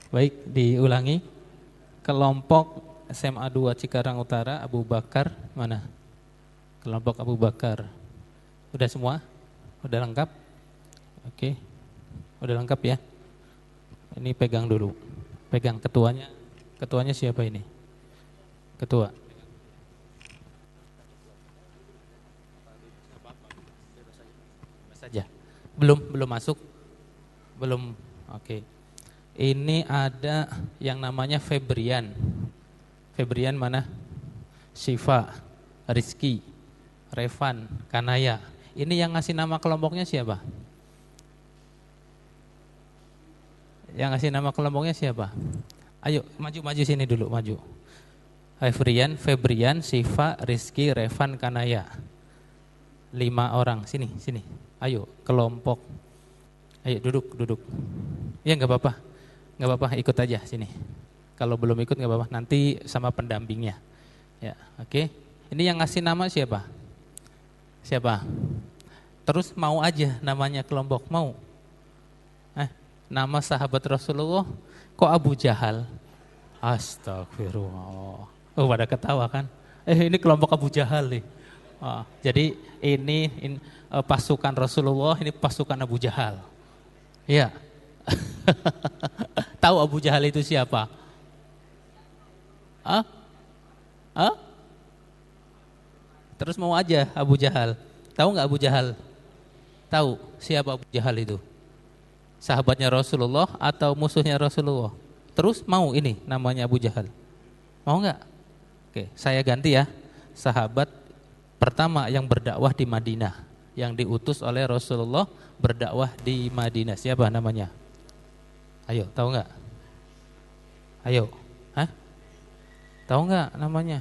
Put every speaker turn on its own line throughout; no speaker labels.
Baik, diulangi. Kelompok SMA 2 Cikarang Utara, Abu Bakar, mana? Kelompok Abu Bakar. Udah semua? Udah lengkap? Oke. Udah lengkap ya? Ini pegang dulu. Pegang ketuanya. Ketuanya siapa ini? Ketua. Saja. Belum masuk? Belum. Oke. Ini ada yang namanya Febrian. Febrian mana? Syifa, Rizky, Revan, Kanaya. Ini yang ngasih nama kelompoknya siapa? Yang ngasih nama kelompoknya siapa? Ayo maju sini dulu, maju. Febrian, Syifa, Rizky, Revan, Kanaya. 5 orang, sini. Ayo, kelompok. Ayo duduk. Ya nggak apa-apa, ikut aja sini. Kalau belum ikut nggak apa-apa, nanti sama pendampingnya. Ya, oke. Ini yang ngasih nama siapa? Terus mau aja namanya kelompok, mau? Nama sahabat Rasulullah kok Abu Jahal? Astagfirullah. Oh, pada ketawa kan? Ini kelompok Abu Jahal nih. Jadi ini pasukan Rasulullah, ini pasukan Abu Jahal. Ya. Tahu Abu Jahal itu siapa? Terus mau aja Abu Jahal. Tahu nggak Abu Jahal? Tahu siapa Abu Jahal itu? Sahabatnya Rasulullah atau musuhnya Rasulullah? Terus mau ini namanya Abu Jahal? Mau nggak? Oke, saya ganti ya. Sahabat pertama yang berdakwah di Madinah, yang diutus oleh Rasulullah berdakwah di Madinah. Siapa namanya? Ayo, tahu nggak? Ayo, tahu nggak namanya?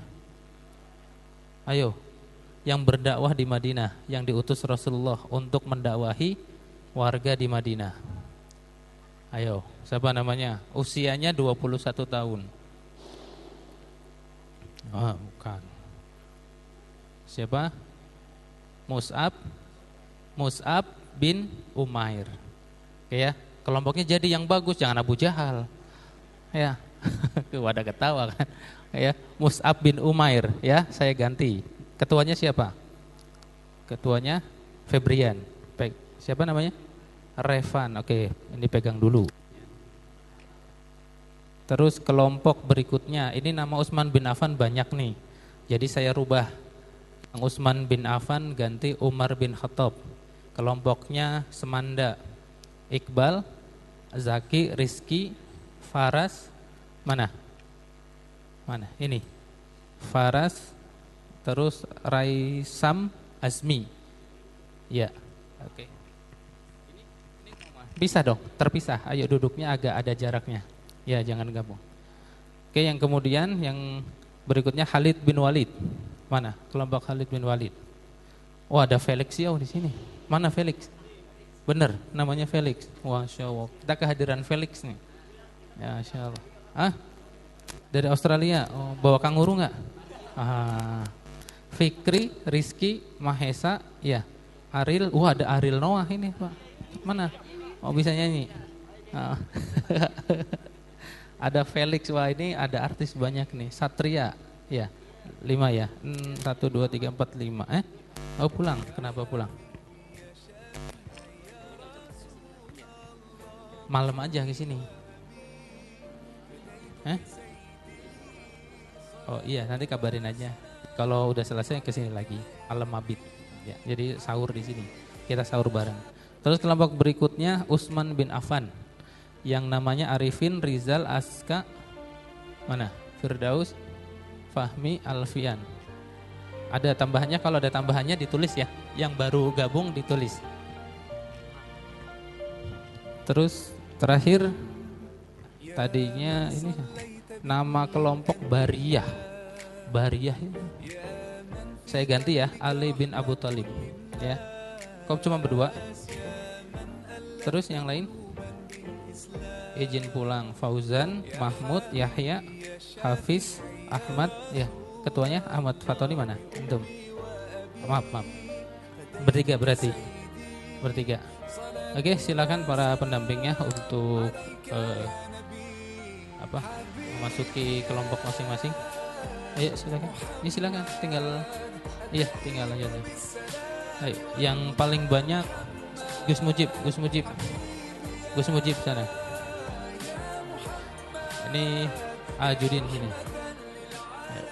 Ayo, yang berdakwah di Madinah, yang diutus Rasulullah untuk mendakwahi warga di Madinah. Ayo, siapa namanya? Usianya 21 tahun. Bukan. Siapa? Mus'ab bin Umair. Oke ya, kelompoknya jadi yang bagus, jangan Abu Jahal. Ya. Wadah ketawa kan. Ya, Mus'ab bin Umair ya, saya ganti. Ketuanya siapa? Ketuanya Febrian. Siapa namanya? Revan. Oke, ini pegang dulu. Terus kelompok berikutnya, ini nama Utsman bin Affan banyak nih. Jadi saya rubah. Utsman bin Affan ganti Umar bin Khattab. Kelompoknya Semanda, Iqbal, Zaki, Rizky, Faras, mana? Ini. Faras, terus Raisam, Azmi. Ya, oke. Bisa dong, terpisah. Ayo duduknya agak ada jaraknya. Ya, jangan gabung. Oke, yang kemudian yang berikutnya Khalid bin Walid. Mana? Kelompok Khalid bin Walid. Oh, ada Felix ya di sini. Mana Felix? Bener, namanya Felix. Masya Allah. Kita kehadiran Felix nih. Ya, Masya Allah. Dari Australia. Oh, bawa kanguru nggak? Fikri, Rizky, Mahesa, ya. Aril. Ada Aril Noah ini, Pak. Mana? Oh, bisa nyanyi. Ada Felix, wah ini ada artis banyak nih. Satria, ya. 5 ya. 1, 2, 3, 4, 5. Oh, pulang. Kenapa pulang? Malam aja ke sini. Oh iya, nanti kabarin aja. Kalau udah selesai ke sini lagi. Malam mabit. Ya, jadi sahur di sini. Kita sahur bareng. Terus kelompok berikutnya Utsman bin Affan. Yang namanya Arifin, Rizal, Aska, mana? Firdaus, Fahmi, Alfian. Ada tambahannya, kalau ada tambahannya ditulis ya. Yang baru gabung ditulis. Terus terakhir tadinya ini nama kelompok Bariyah. Bariyah ini. Saya ganti ya, Ali bin Abu Thalib. Ya. Kok cuma berdua? Terus yang lain? Izin pulang. Fauzan, Mahmud, Yahya, Hafiz, Ahmad. Ya, ketuanya Ahmad Fatoni mana? Antum. Maaf. Bertiga berarti. Bertiga. Oke, silakan para pendampingnya untuk apa memasuki kelompok masing-masing. Ayo silakan. Ini silakan tinggal iya tinggal aja nih. Ayo, yang paling banyak Gus Mujib, Gus Mujib. Gus Mujib sana. Ini Judin sini. Ayo.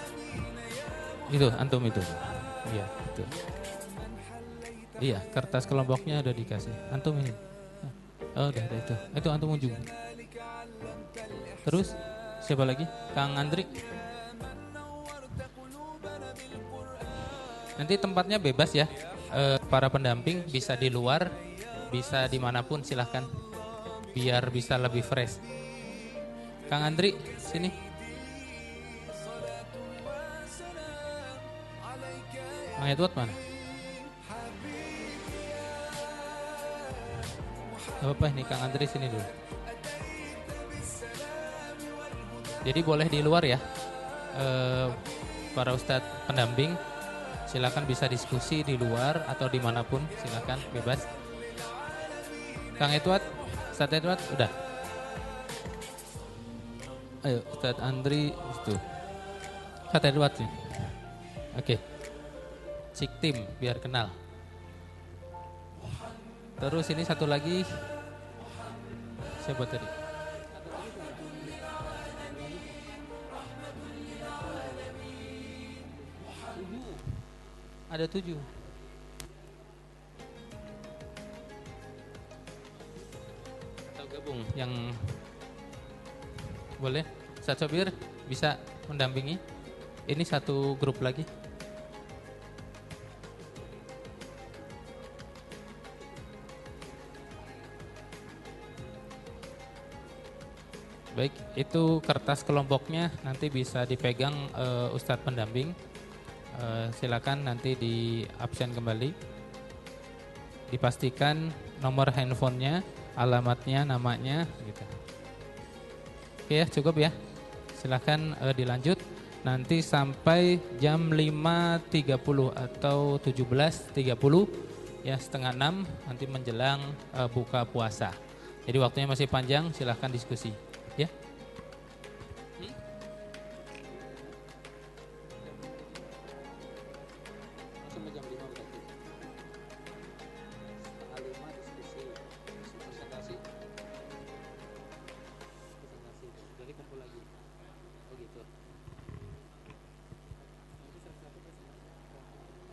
Itu antum itu. Iya, itu. Iya, kertas kelompoknya udah dikasih. Antum ini. Oh, udah ada itu. Itu antum ujung. Terus siapa lagi? Kang Andri. Nanti tempatnya bebas ya. Para pendamping bisa di luar, bisa dimanapun silahkan. Biar bisa lebih fresh. Kang Andri, sini. Kang Edward mana? Apa nih Kang Andri sini dulu. Jadi boleh di luar ya. Para ustadz pendamping silakan bisa diskusi di luar atau dimanapun silakan bebas. Kang Edward, Ustadz Edward udah. Ayo Ustadz Andri itu. Ustadz Edward nih. Oke. Cik tim biar kenal. Terus ini satu lagi. Siapa tadi? Ada 7. Atau gabung yang boleh. Ustadz Sobir bisa mendampingi. Ini satu grup lagi. Baik, itu kertas kelompoknya nanti bisa dipegang Ustadz pendamping. Silakan nanti di absen kembali. Dipastikan nomor handphonenya, alamatnya, namanya, gitu. Oke ya, cukup ya. Silakan dilanjut. Nanti sampai jam 5.30 atau 17.30 ya, setengah 6 nanti menjelang buka puasa. Jadi waktunya masih panjang, silahkan diskusi ya. Sampai jam 5 berarti. Setengah 5 diskusi, presentasi. Jadi kumpul lagi. Oh gitu.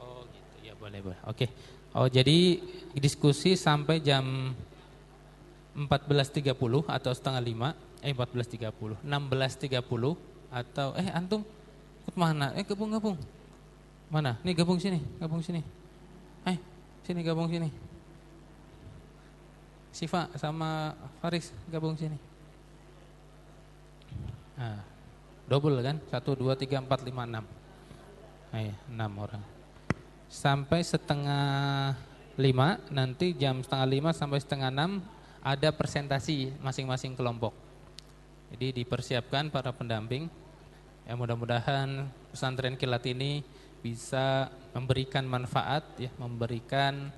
Oh gitu, ya boleh boleh. Oke. Oh jadi diskusi sampai jam 14.30 atau setengah 5, 14.30, 16.30 atau antum ikut mana? Gabung. Mana? Nih gabung sini. Sini gabung sini. Siva sama Faris gabung sini. Nah, double kan? 1, 2, 3, 4, 5, 6. 6 orang. Sampai setengah 5, nanti jam setengah 5 sampai setengah 6 ada presentasi masing-masing kelompok. Jadi dipersiapkan para pendamping. Ya mudah-mudahan pesantren kilat ini bisa memberikan manfaat, ya, memberikan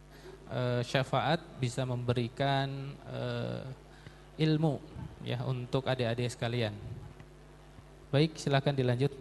syafaat, bisa memberikan ilmu, ya, untuk adik-adik sekalian. Baik, silakan dilanjut.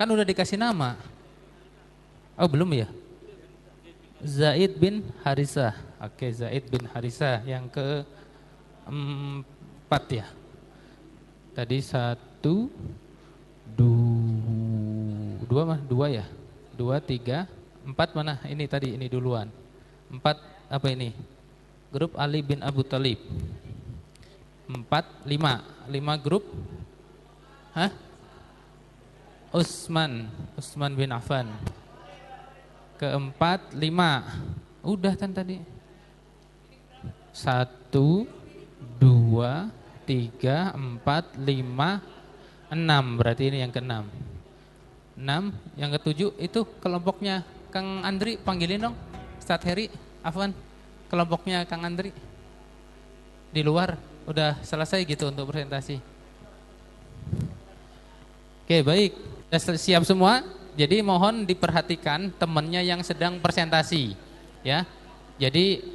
Kan udah dikasih nama. Oh belum ya? Zaid bin Harisah. Oke, Zaid bin Harisah yang keempat ya. Tadi satu, dua ya? Dua, tiga, empat mana? Ini tadi, ini duluan. Empat apa ini? Grup Ali bin Abu Thalib. Empat, lima. Lima grup. Hah? Utsman bin Affan. Keempat, lima. Udah kan tadi. Satu, dua, tiga, empat, lima, enam. Berarti ini yang keenam. Enam, yang ketujuh itu kelompoknya Kang Andri, panggilin dong. Ustadz Heri, Afwan. Kelompoknya Kang Andri. Di luar, udah selesai gitu untuk presentasi. Oke, baik. Sudah siap semua? Jadi mohon diperhatikan temannya yang sedang presentasi, ya. Jadi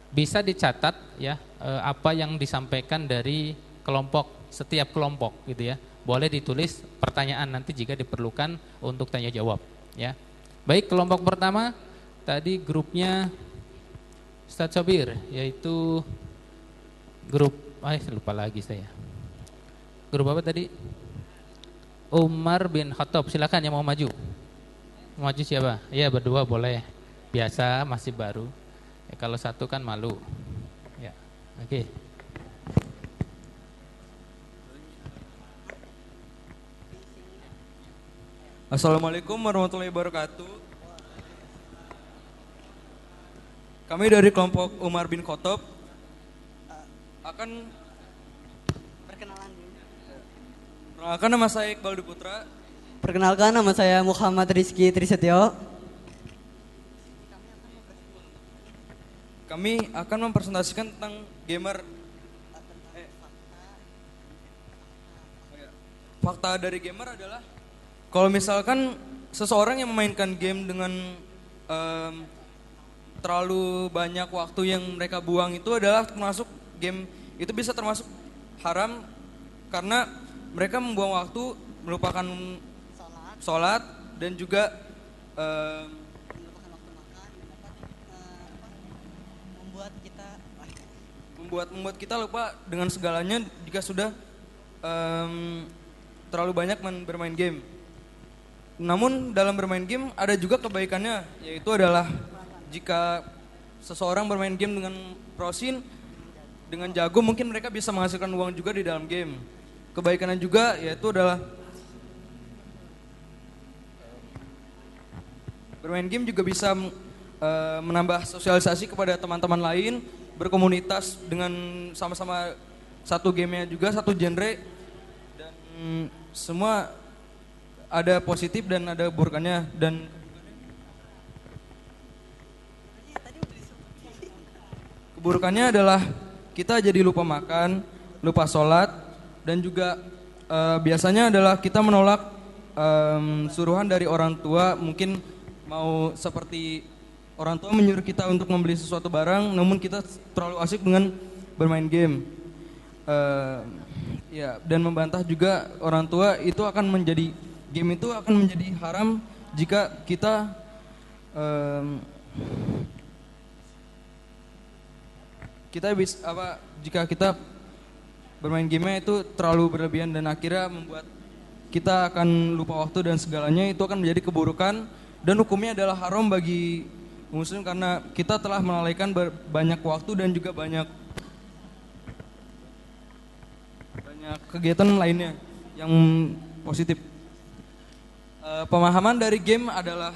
bisa dicatat ya apa yang disampaikan dari kelompok, setiap kelompok gitu ya. Boleh ditulis pertanyaan nanti jika diperlukan untuk tanya jawab, ya. Baik, kelompok pertama tadi grupnya Ustadz Sobir, yaitu grup, lupa lagi saya. Grup apa tadi? Umar bin Khattab, silakan yang mau maju. Mau maju siapa? Iya, berdua boleh. Biasa, masih baru. Ya, kalau satu kan malu. Ya, oke.
Assalamualaikum warahmatullahi wabarakatuh. Kami dari kelompok Umar bin Khattab akan perkenalkan, nama saya Iqbal Duputra.
Perkenalkan, nama saya Muhammad Rizky Trisetyo.
Kami akan mempresentasikan tentang gamer. Fakta dari gamer adalah kalau misalkan seseorang yang memainkan game dengan terlalu banyak waktu yang mereka buang itu adalah termasuk game itu bisa termasuk haram karena mereka membuang waktu, melupakan sholat dan juga membuat kita lupa dengan segalanya jika sudah terlalu banyak bermain game. Namun dalam bermain game ada juga kebaikannya, yaitu adalah jika seseorang bermain game dengan prosin, dengan jago, mungkin mereka bisa menghasilkan uang juga di dalam game. Kebaikannya juga yaitu adalah bermain game juga bisa menambah sosialisasi kepada teman-teman lain, berkomunitas dengan sama-sama satu gamenya juga, satu genre, dan semua ada positif dan ada buruknya. Dan keburukannya adalah kita jadi lupa makan, lupa sholat, dan juga biasanya adalah kita menolak suruhan dari orang tua. Mungkin mau seperti orang tua menyuruh kita untuk membeli sesuatu barang, namun kita terlalu asik dengan bermain game. Ya, dan membantah juga orang tua, itu akan menjadi game itu akan menjadi haram jika kita jika kita bermain game itu terlalu berlebihan dan akhirnya membuat kita akan lupa waktu dan segalanya. Itu akan menjadi keburukan dan hukumnya adalah haram bagi muslim karena kita telah melalaikan banyak waktu dan juga banyak kegiatan lainnya yang positif. Pemahaman dari game adalah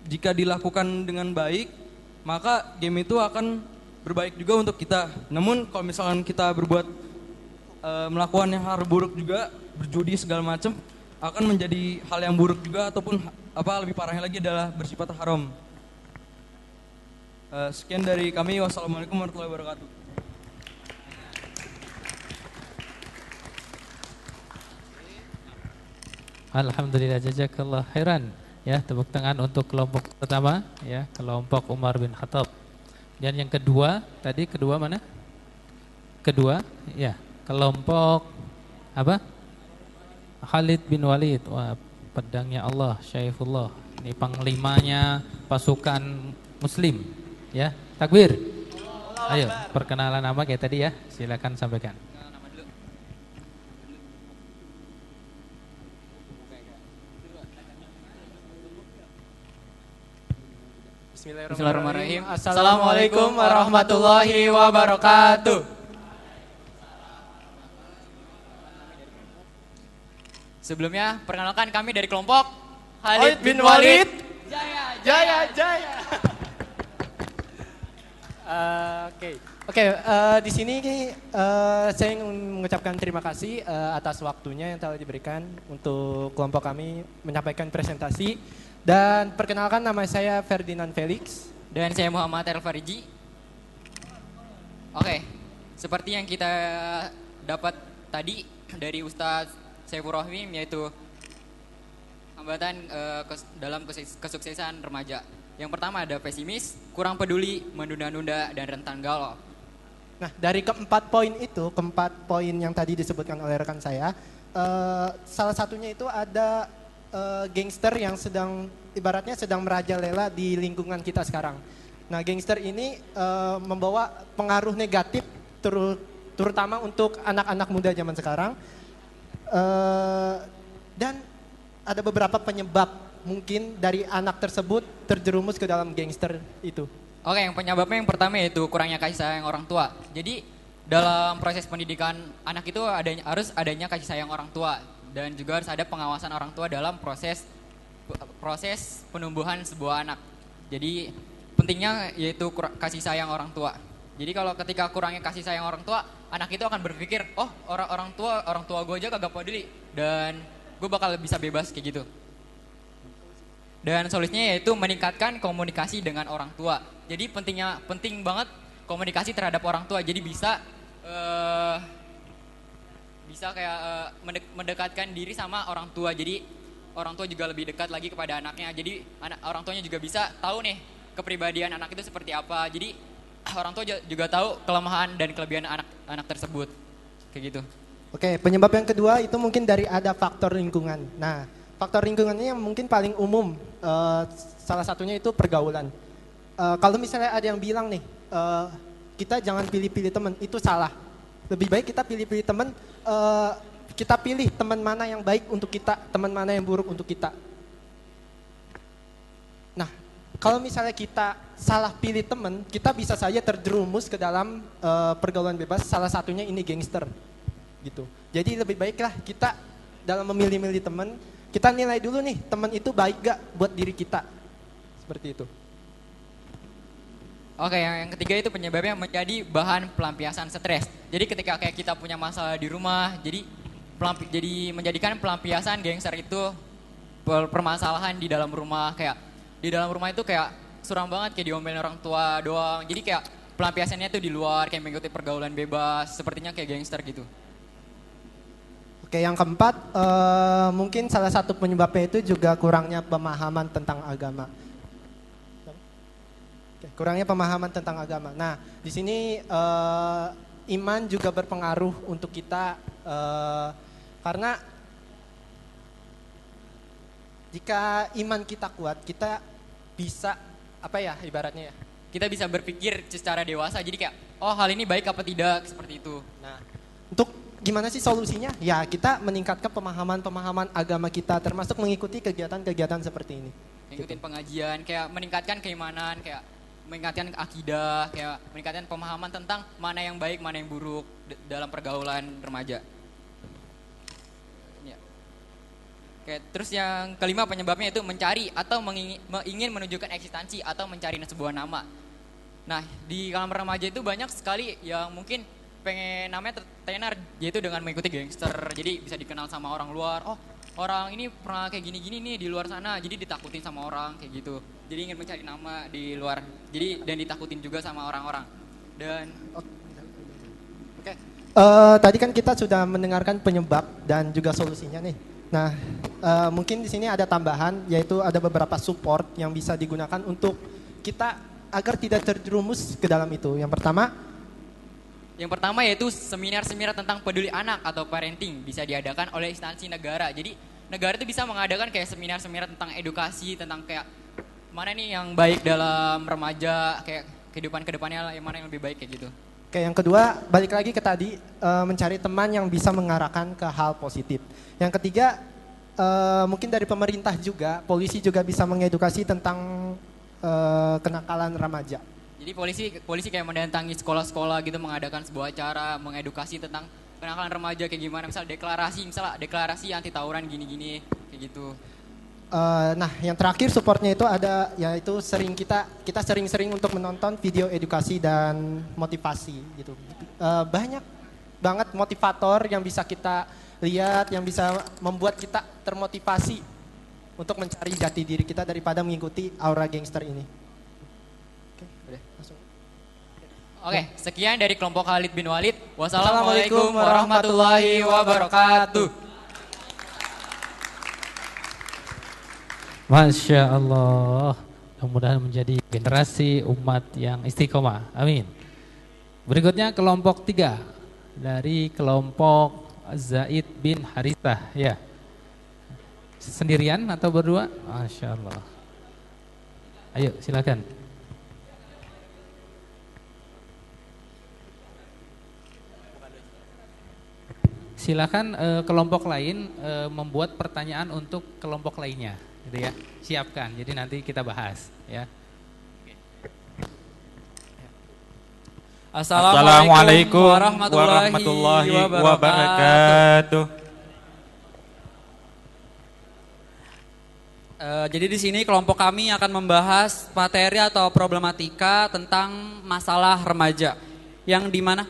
jika dilakukan dengan baik, maka game itu akan berbaik juga untuk kita. Namun kalau misalkan kita melakukan yang hal buruk juga, berjudi segala macam, akan menjadi hal yang buruk juga, ataupun lebih parahnya lagi adalah bersifat haram. Sekian dari kami. Wassalamualaikum warahmatullahi wabarakatuh.
Alhamdulillah, jazakallah khairan. Ya, tepuk tangan untuk kelompok pertama, ya, kelompok Umar bin Khattab. Dan yang kedua, tadi kedua mana? Kedua, ya, kelompok apa? Khalid bin Walid, wah pedangnya Allah, Syaifullah. Ini panglimanya pasukan Muslim, ya. Takbir. Ayo, perkenalan nama kayak tadi ya. Silakan sampaikan.
Bismillahirrahmanirrahim. Assalamualaikum warahmatullahi wabarakatuh. Sebelumnya, perkenalkan kami dari kelompok Khalid bin Walid. Jaya, jaya, jaya.
Di sini saya ingin mengucapkan terima kasih atas waktunya yang telah diberikan untuk kelompok kami menyampaikan presentasi. Dan perkenalkan, nama saya Ferdinand Felix.
Dan saya Muhammad Elfariji. Oke, seperti yang kita dapat tadi dari Ustadz Saifur Rahim, yaitu hambatan dalam kesuksesan remaja. Yang pertama ada pesimis, kurang peduli, menunda-nunda, dan rentan galau.
Nah, dari keempat poin yang tadi disebutkan oleh rekan saya, salah satunya itu ada gangster yang ibaratnya sedang merajalela di lingkungan kita sekarang. Nah, gangster ini membawa pengaruh negatif terutama untuk anak-anak muda zaman sekarang. Dan ada beberapa penyebab mungkin dari anak tersebut terjerumus ke dalam gangster itu.
Oke, yang penyebabnya yang pertama yaitu kurangnya kasih sayang orang tua. Jadi dalam proses pendidikan anak itu harus adanya kasih sayang orang tua. Dan juga harus ada pengawasan orang tua dalam proses penumbuhan sebuah anak. Jadi pentingnya yaitu kasih sayang orang tua. Jadi kalau ketika kurangnya kasih sayang orang tua, anak itu akan berpikir, oh orang tua gue aja kagak peduli dan gue bakal bisa bebas kayak gitu. Dan solusinya yaitu meningkatkan komunikasi dengan orang tua. Jadi penting banget komunikasi terhadap orang tua. Jadi bisa mendekatkan diri sama orang tua. Jadi orang tua juga lebih dekat lagi kepada anaknya. Jadi orang tuanya juga bisa tahu nih kepribadian anak itu seperti apa. Jadi orang tua juga tahu kelemahan dan kelebihan anak tersebut. Kayak gitu.
Oke, penyebab yang kedua itu mungkin dari ada faktor lingkungan. Nah, faktor lingkungannya yang mungkin paling umum, salah satunya itu pergaulan. Kalau misalnya ada yang bilang nih, kita jangan pilih-pilih teman, itu salah. Lebih baik kita pilih-pilih teman, kita pilih teman mana yang baik untuk kita, teman mana yang buruk untuk kita. Nah, kalau misalnya kita salah pilih teman, kita bisa saja terjerumus ke dalam pergaulan bebas, salah satunya ini gangster. Gitu. Jadi lebih baiklah kita dalam memilih-milih teman, kita nilai dulu nih, teman itu baik gak buat diri kita. Seperti itu.
Oke, yang ketiga itu penyebabnya menjadi bahan pelampiasan stres. Jadi ketika kayak kita punya masalah di rumah, jadi menjadikan pelampiasan gangster itu permasalahan di dalam rumah. Kayak di dalam rumah itu kayak suram banget, kayak diomelin orang tua doang. Jadi kayak pelampiasannya itu di luar, kayak mengikuti pergaulan bebas, sepertinya kayak gangster gitu.
Oke, yang keempat, mungkin salah satu penyebabnya itu juga kurangnya pemahaman tentang agama. Kurangnya pemahaman tentang agama. Nah, di sini iman juga berpengaruh untuk kita karena jika iman kita kuat, kita bisa ibaratnya ya?
Kita bisa berpikir secara dewasa. Jadi kayak, oh hal ini baik apa tidak, seperti itu.
Nah, untuk gimana sih solusinya? Ya, kita meningkatkan pemahaman agama kita, termasuk mengikuti kegiatan-kegiatan seperti ini.
Ngikutin pengajian, kayak meningkatkan keimanan, kayak meningkatkan akidah, kayak meningkatkan pemahaman tentang mana yang baik, mana yang buruk dalam pergaulan remaja. Ya. Oke, terus yang kelima penyebabnya itu mencari atau ingin menunjukkan eksistensi atau mencari sebuah nama. Nah, di kalangan remaja itu banyak sekali yang mungkin pengen namanya tenar, yaitu dengan mengikuti gangster. Jadi bisa dikenal sama orang luar. Oh, orang ini pernah kayak gini-gini nih di luar sana, jadi ditakutin sama orang kayak gitu. Jadi ingin mencari nama di luar, dan ditakutin juga sama orang-orang. Dan
tadi kan kita sudah mendengarkan penyebab dan juga solusinya nih. Nah, mungkin di sini ada tambahan, yaitu ada beberapa support yang bisa digunakan untuk kita agar tidak terjerumus ke dalam itu. Yang pertama,
Yang pertama yaitu seminar-seminar tentang peduli anak atau parenting bisa diadakan oleh instansi negara. Jadi negara itu bisa mengadakan kayak seminar-seminar tentang edukasi, tentang kayak mana nih yang baik dalam remaja, kayak kehidupan kedepannya yang mana yang lebih baik kayak gitu.
Oke, yang kedua balik lagi ke tadi, mencari teman yang bisa mengarahkan ke hal positif. Yang ketiga mungkin dari pemerintah juga, polisi juga bisa mengedukasi tentang kenakalan remaja.
Jadi polisi kayak mendatangi sekolah-sekolah gitu, mengadakan sebuah acara mengedukasi tentang kenakalan remaja kayak gimana, misalnya deklarasi anti tawuran gini-gini kayak gitu.
Nah, yang terakhir supportnya itu ada, yaitu kita sering-sering untuk menonton video edukasi dan motivasi gitu. Banyak banget motivator yang bisa kita lihat, yang bisa membuat kita termotivasi untuk mencari jati diri kita daripada mengikuti aura gangster ini. Oke, udah langsung.
Oke, sekian dari kelompok Khalid bin Walid. Wassalamualaikum warahmatullahi wabarakatuh.
Masya Allah, mudah-mudahan menjadi generasi umat yang istiqomah. Amin. Berikutnya kelompok 3 dari kelompok Zaid bin Harithah. Ya, sendirian atau berdua? Masya Allah. Ayo silakan. Silakan kelompok lain membuat pertanyaan untuk kelompok lainnya. Gitu ya, siapkan. Jadi nanti kita bahas ya.
Assalamualaikum warahmatullahi wabarakatuh.
Jadi di sini kelompok kami akan membahas materi atau problematika tentang masalah remaja, yang dimana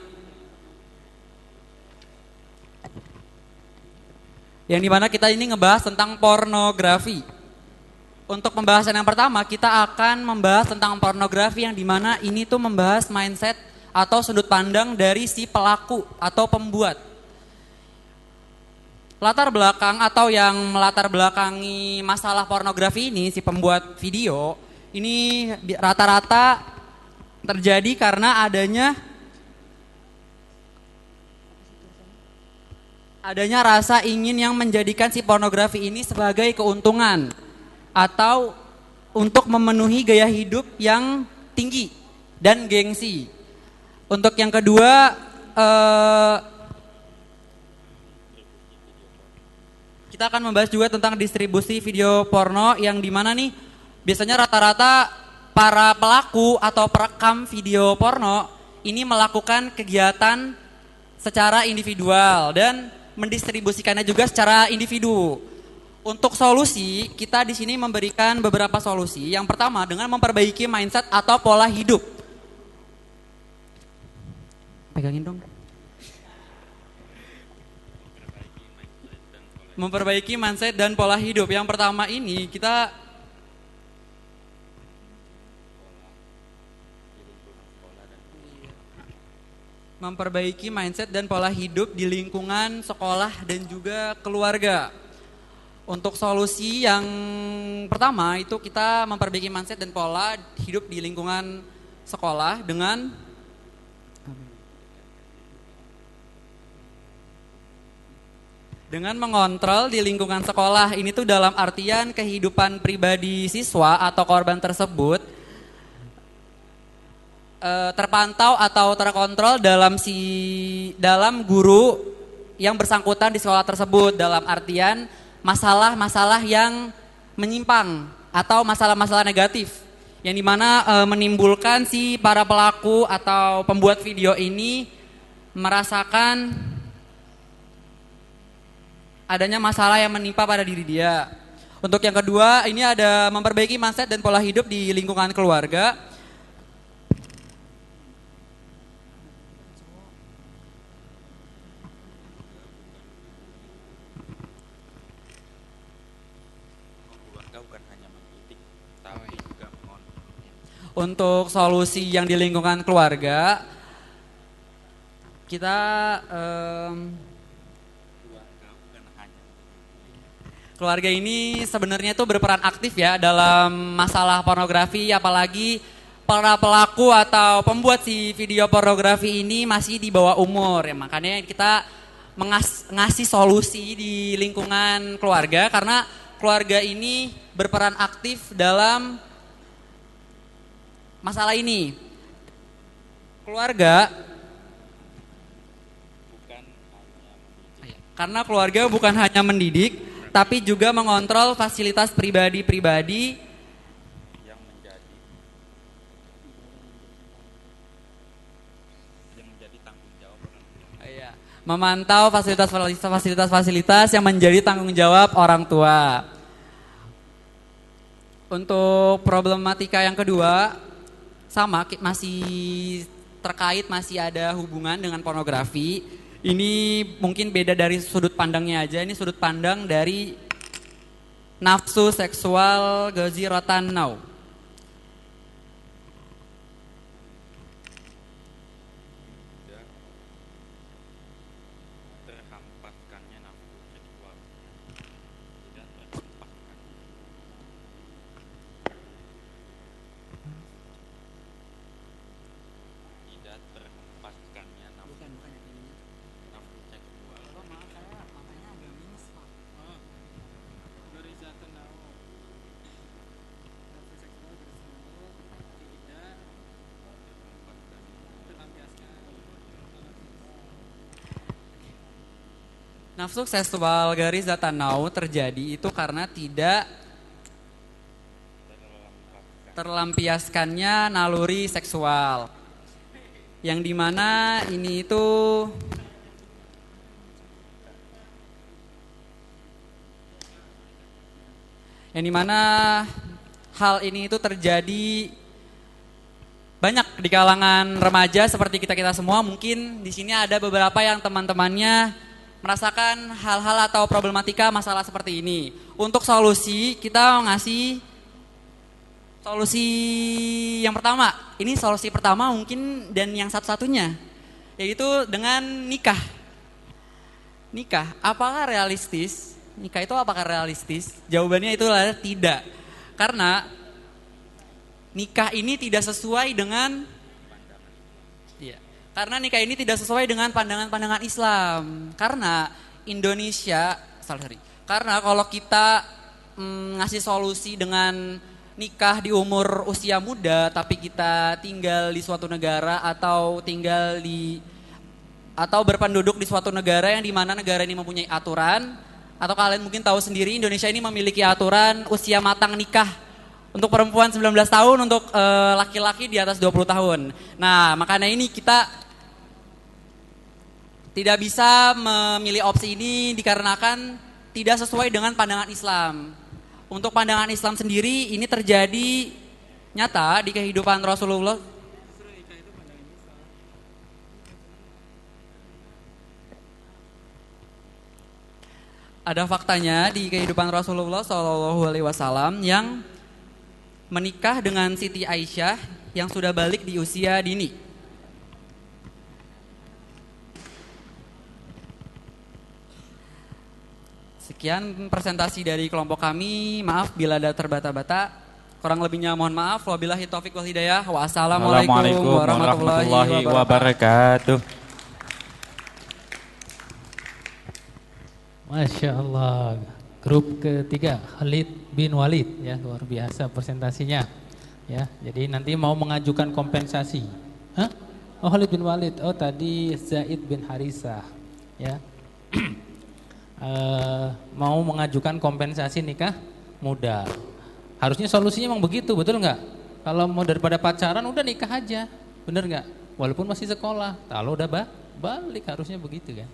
kita ini ngebahas tentang pornografi. Untuk pembahasan yang pertama kita akan membahas tentang pornografi, yang dimana ini tuh membahas mindset atau sudut pandang dari si pelaku atau pembuat. Latar belakang atau yang melatar belakangi masalah pornografi ini, si pembuat video, ini rata-rata terjadi karena adanya rasa ingin yang menjadikan si pornografi ini sebagai keuntungan atau untuk memenuhi gaya hidup yang tinggi dan gengsi. Untuk yang kedua, kita akan membahas juga tentang distribusi video porno, yang dimana nih biasanya rata-rata para pelaku atau perekam video porno ini melakukan kegiatan secara individual dan mendistribusikannya juga secara individu. Untuk solusi, kita di sini memberikan beberapa solusi. Yang pertama dengan memperbaiki mindset atau pola hidup. Pegangin dong. Memperbaiki mindset dan pola hidup. Yang pertama ini kita memperbaiki mindset dan pola hidup di lingkungan sekolah dan juga keluarga. Untuk solusi yang pertama itu kita memperbaiki mindset dan pola hidup di lingkungan sekolah dengan mengontrol di lingkungan sekolah. Ini tuh dalam artian kehidupan pribadi siswa atau korban tersebut terpantau atau terkontrol dalam guru yang bersangkutan di sekolah tersebut, dalam artian masalah-masalah yang menyimpang atau masalah-masalah negatif yang dimana menimbulkan si para pelaku atau pembuat video ini merasakan adanya masalah yang menimpa pada diri dia. Untuk yang kedua, ini ada memperbaiki mindset dan pola hidup di lingkungan keluarga. Untuk solusi yang di lingkungan keluarga, kita keluarga ini sebenarnya itu berperan aktif ya dalam masalah pornografi, apalagi para pelaku atau pembuat si video pornografi ini masih di bawah umur. Ya, makanya kita ngasih solusi di lingkungan keluarga karena keluarga ini berperan aktif dalam masalah ini. Karena keluarga bukan hanya mendidik, tapi juga mengontrol fasilitas pribadi-pribadi yang menjadi tanggung jawab. Memantau fasilitas yang menjadi tanggung jawab orang tua. Untuk problematika yang kedua, sama masih terkait, masih ada hubungan dengan pornografi. Ini mungkin beda dari sudut pandangnya aja. Ini sudut pandang dari nafsu seksual ghaziratan now. Nafsu seksual ghaziratan now terjadi itu karena tidak terlampiaskannya naluri seksual. Yang dimana ini itu hal ini itu terjadi banyak di kalangan remaja seperti kita semua. Mungkin di sini ada beberapa yang teman-temannya merasakan hal-hal atau problematika masalah seperti ini. Untuk solusi, kita ngasih solusi yang pertama. Ini solusi pertama mungkin dan yang satu-satunya, yaitu dengan nikah. Nikah, apakah realistis? Nikah itu apakah realistis? Jawabannya itu adalah tidak. Karena nikah ini tidak sesuai dengan pandangan-pandangan Islam. Karena karena kalau kita ngasih solusi dengan nikah di umur usia muda, tapi kita tinggal di suatu negara atau berpenduduk di suatu negara yang dimana negara ini mempunyai aturan, atau kalian mungkin tahu sendiri Indonesia ini memiliki aturan usia matang nikah. Untuk perempuan 19 tahun, untuk laki-laki di atas 20 tahun. Nah, makanya ini kita tidak bisa memilih opsi ini dikarenakan tidak sesuai dengan pandangan Islam. Untuk pandangan Islam sendiri ini terjadi nyata di kehidupan Rasulullah. Ada faktanya di kehidupan Rasulullah SAW yang menikah dengan Siti Aisyah yang sudah balik di usia dini. Sekian presentasi dari kelompok kami. Maaf bila ada terbata-bata. Kurang lebihnya mohon maaf. Wabillahi taufiq wal hidayah. Wassalamualaikum warahmatullahi wabarakatuh.
Masya Allah. Grup ketiga Khalid bin Walid, ya, luar biasa presentasinya. Ya, jadi nanti mau mengajukan kompensasi. Hah? Oh, Khalid bin Walid. Oh, tadi Zaid bin Harisah. Ya. Mau mengajukan kompensasi nikah muda. Harusnya solusinya memang begitu, betul nggak? Kalau mau daripada pacaran udah nikah aja, bener nggak? Walaupun masih sekolah, kalau udah balik harusnya begitu kan?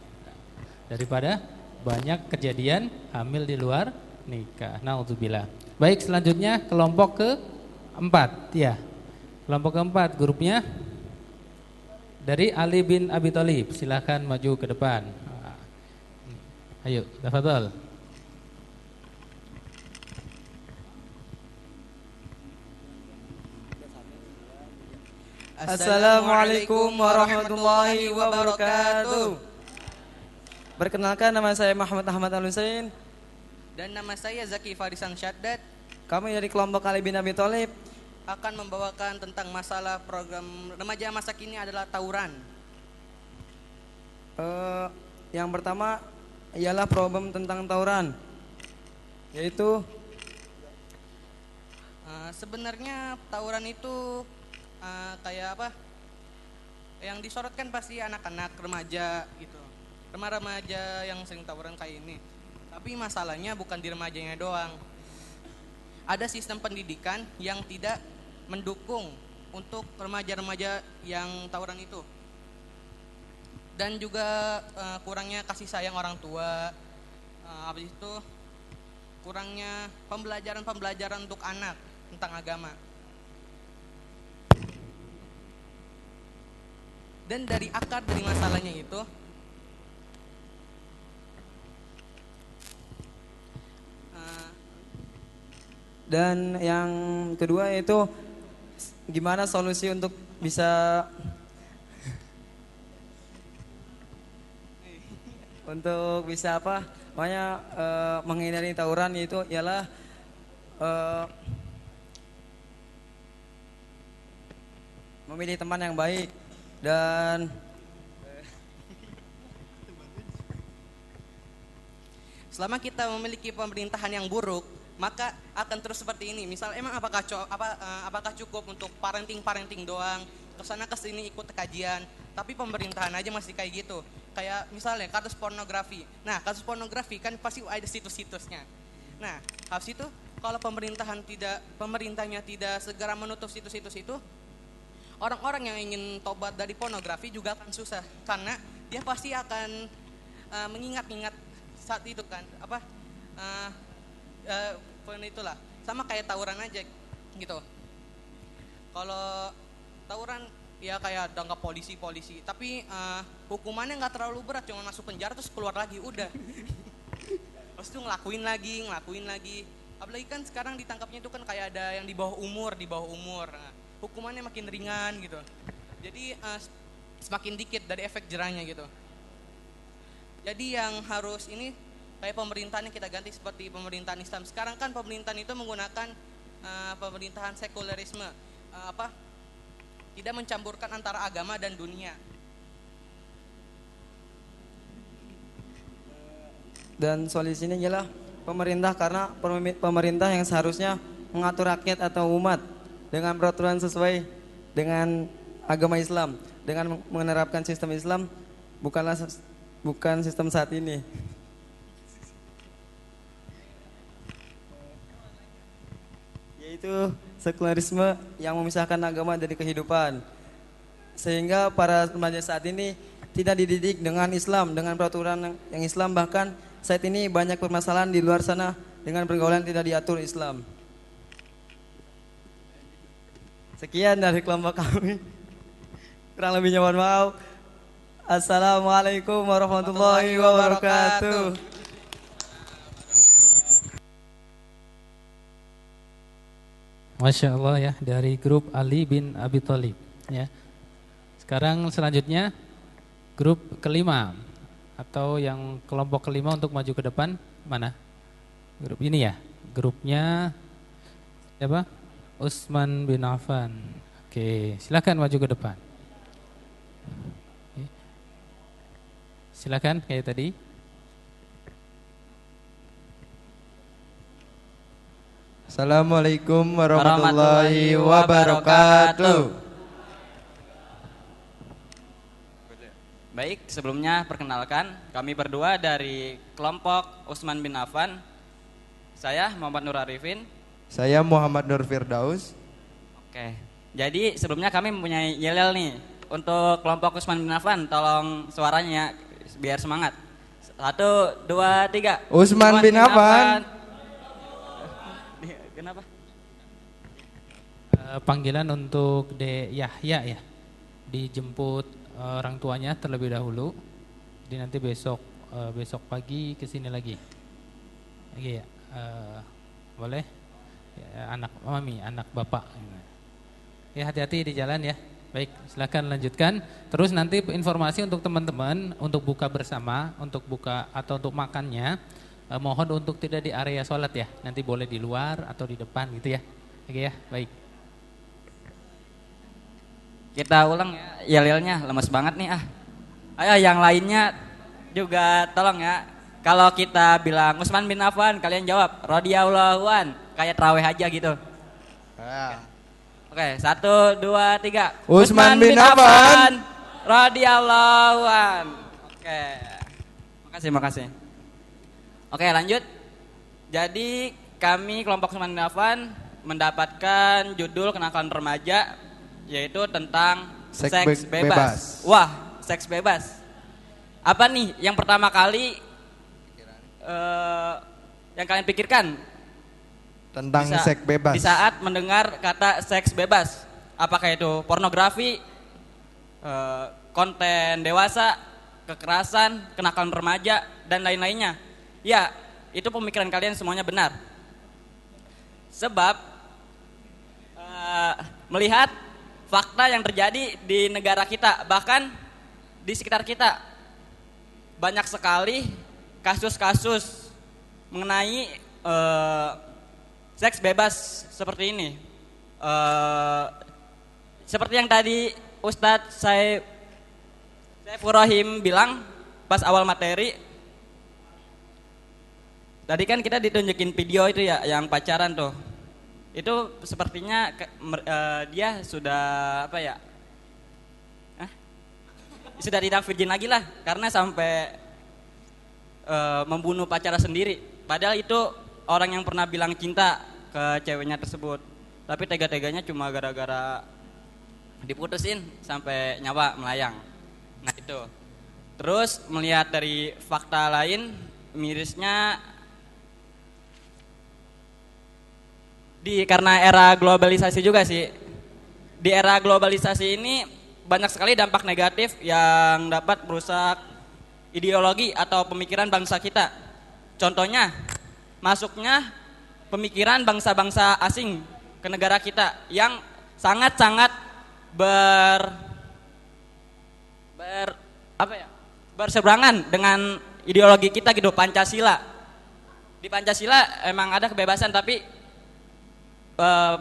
Daripada banyak kejadian hamil di luar nikah. Nauzubillah. Baik, selanjutnya kelompok keempat, ya. Kelompok keempat grupnya dari Ali bin Abi Thalib. Silakan maju ke depan. Ayo, tafadhol.
Assalamualaikum warahmatullahi wabarakatuh. Perkenalkan, nama saya Muhammad Ahmad Al-Husain.
Dan nama saya Zaki Farisan Syaddad.
Kami dari kelompok Ali bin Abi Thalib.
akan membawakan tentang masalah program remaja masa kini adalah tawuran.
Yang pertama ialah problem tentang tawuran, yaitu
sebenarnya tawuran itu kayak apa? Yang disorotkan pasti anak-anak remaja gitu, remaja yang sering tawuran kayak ini. Tapi masalahnya bukan di remajanya doang. Ada sistem pendidikan yang tidak mendukung untuk remaja-remaja yang tawuran itu. Dan juga kurangnya kasih sayang orang tua. Habis itu kurangnya pembelajaran untuk anak tentang agama. Dan dari akar dari masalahnya itu
dan yang kedua yaitu gimana solusi untuk bisa apa? Makanya menghindari tawuran itu ialah memilih teman yang baik dan
selama kita memiliki pemerintahan yang buruk, maka akan terus seperti ini. Misal emang apakah cukup untuk parenting doang, kesana kesini ikut kajian, tapi pemerintahan aja masih kayak gitu. Kayak misalnya kasus pornografi. Nah, kasus pornografi kan pasti ada situs-situsnya. Nah, habis itu kalau pemerintahnya tidak segera menutup situs-situs itu, orang-orang yang ingin tobat dari pornografi juga akan susah karena dia pasti akan mengingat-ingat saat itu kan itulah sama kayak tawuran aja gitu. Kalau tawuran ya kayak danggap polisi, tapi hukumannya nggak terlalu berat, cuma masuk penjara terus keluar lagi udah. Terus itu ngelakuin lagi. Apalagi kan sekarang ditangkapnya itu kan kayak ada yang di bawah umur. Nah, hukumannya makin ringan gitu. Jadi semakin dikit dari efek jerahnya gitu. Jadi yang harus ini kayak pemerintahannya kita ganti seperti pemerintahan Islam. Sekarang kan pemerintahan itu menggunakan pemerintahan sekulerisme, tidak mencampurkan antara agama dan dunia.
Dan solusinya ialah pemerintah, karena pemerintah yang seharusnya mengatur rakyat atau umat dengan peraturan sesuai dengan agama Islam, dengan menerapkan sistem Islam, bukan sistem saat ini. Yaitu sekularisme yang memisahkan agama dari kehidupan. Sehingga para remaja saat ini tidak dididik dengan Islam, dengan peraturan yang Islam. Bahkan saat ini banyak permasalahan di luar sana dengan pergaulan tidak diatur Islam. Sekian dari kelompok kami. Kurang lebihnya mohon maaf. Assalamualaikum warahmatullahi wabarakatuh.
Masya Allah ya, dari grup Ali bin Abi Thalib ya. Sekarang selanjutnya grup kelima atau yang kelompok kelima untuk maju ke depan mana? Grup ini ya, grupnya siapa? Utsman bin Affan. Oke, silakan maju ke depan. Silakan kayak tadi.
Assalamualaikum warahmatullahi wabarakatuh.
Baik, sebelumnya perkenalkan kami berdua dari kelompok Utsman bin Affan. Saya Muhammad Nur Arifin.
Saya Muhammad Nur Firdaus.
Oke, jadi sebelumnya kami mempunyai yel-yel nih untuk kelompok Utsman bin Affan. Tolong suaranya biar semangat. 1, 2, 3.
Utsman bin Affan.
Kenapa?
Panggilan untuk De Yahya ya. Dijemput orang tuanya terlebih dahulu. Jadi nanti besok pagi kesini lagi. Oke ya. Boleh? Ya, anak mami, anak bapak. Ya hati-hati di jalan ya. Baik, silakan lanjutkan. Terus nanti informasi untuk teman-teman untuk buka bersama, untuk buka atau untuk makannya, mohon untuk tidak di area sholat ya. Nanti boleh di luar atau di depan gitu ya. Oke ya, baik.
Kita ulang ya, yel-yelnya lemes banget nih ah. Ayo yang lainnya juga tolong ya. Kalau kita bilang Utsman bin Affan, kalian jawab radhiyallahu an, kayak tarawih aja gitu. Oke, 1, 2, 3.
Utsman bin Affan
radhiyallahu an. Oke. Makasih. Oke, lanjut. Jadi kami kelompok Utsman bin Affan mendapatkan judul kenakalan remaja yaitu tentang seks bebas. Wah, seks bebas. Apa nih yang pertama kali yang kalian pikirkan
tentang seks bebas
di saat mendengar kata seks bebas? Apakah itu pornografi, konten dewasa, kekerasan, kenakalan remaja dan lain-lainnya? Ya, itu pemikiran kalian semuanya benar. Sebab melihat fakta yang terjadi di negara kita, bahkan di sekitar kita, banyak sekali kasus-kasus mengenai seks bebas seperti ini. Seperti yang tadi Ustadz Saiful Rahim bilang pas awal materi, tadi kan kita ditunjukin video itu ya, yang pacaran tuh. Itu sepertinya dia sudah apa ya? Sudah tidak virgin lagi lah, karena sampai membunuh pacarnya sendiri. Padahal itu orang yang pernah bilang cinta ke ceweknya tersebut. Tapi tega-teganya cuma gara-gara diputusin sampai nyawa melayang. Nah itu. Terus melihat dari fakta lain, mirisnya karena era globalisasi juga sih. Di era globalisasi ini banyak sekali dampak negatif yang dapat merusak ideologi atau pemikiran bangsa kita. Contohnya, masuknya pemikiran bangsa-bangsa asing ke negara kita yang sangat-sangat berseberangan dengan ideologi kita gitu, Pancasila. Di Pancasila emang ada kebebasan, tapi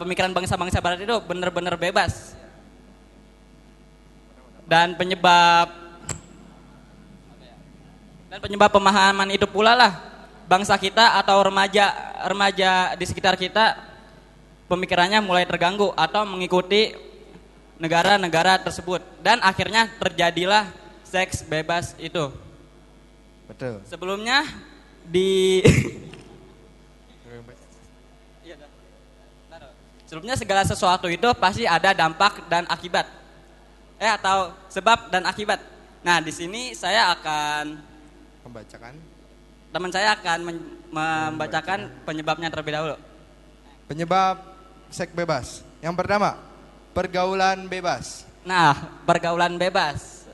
pemikiran bangsa-bangsa barat itu benar-benar bebas. Dan penyebab pemahaman itu pula lah bangsa kita atau remaja di sekitar kita pemikirannya mulai terganggu atau mengikuti negara-negara tersebut, dan akhirnya terjadilah seks bebas itu.
Betul.
Sebelumnya sebelumnya segala sesuatu itu pasti ada dampak dan akibat. Atau sebab dan akibat. Nah, di sini saya akan
membacakan.
Teman saya akan membacakan penyebabnya terlebih dahulu.
Penyebab seks bebas. Yang pertama, pergaulan bebas.
Nah, pergaulan bebas.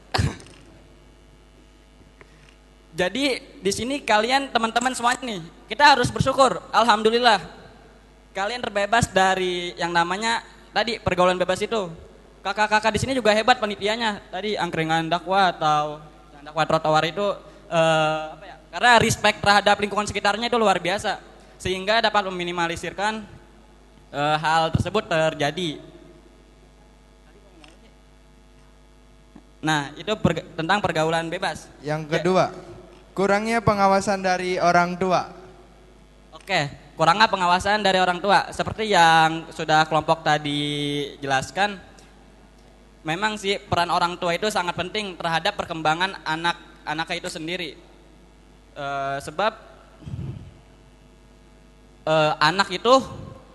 Jadi di sini kalian teman-teman semuanya nih, kita harus bersyukur. Alhamdulillah, kalian terbebas dari yang namanya tadi pergaulan bebas itu. Kakak-kakak di sini juga hebat panitianya. Tadi angkringan dakwah atau dakwah trotoar itu karena respect terhadap lingkungan sekitarnya itu luar biasa, sehingga dapat meminimalisirkan hal tersebut terjadi. Nah, itu tentang pergaulan bebas.
Yang kedua, kurangnya pengawasan dari orang tua.
Oke, kurangnya pengawasan dari orang tua. Seperti yang sudah kelompok tadi jelaskan, memang sih peran orang tua itu sangat penting terhadap perkembangan anak itu sendiri. Sebab anak itu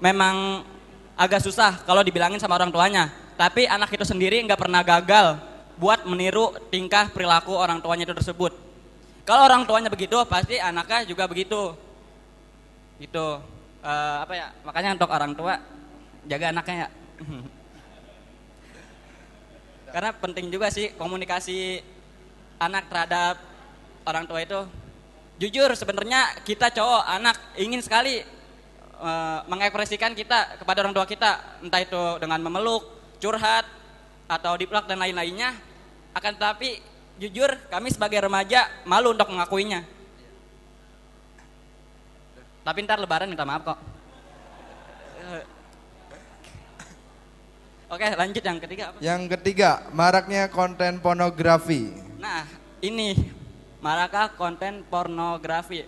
memang agak susah kalau dibilangin sama orang tuanya. Tapi anak itu sendiri nggak pernah gagal buat meniru tingkah perilaku orang tuanya itu tersebut. Kalau orang tuanya begitu, pasti anaknya juga begitu. Gitu. Makanya untuk orang tua jaga anaknya ya. Karena penting juga sih komunikasi anak terhadap orang tua itu. Jujur sebenarnya kita cowok anak ingin sekali mengekspresikan kita kepada orang tua kita, entah itu dengan memeluk, curhat, atau dipeluk dan lain-lainnya. Akan tetapi jujur kami sebagai remaja malu untuk mengakuinya. Tapi ntar lebaran minta maaf kok.
Oke, lanjut yang ketiga apa?
Yang ketiga, maraknya konten pornografi.
Nah, ini marakah konten pornografi.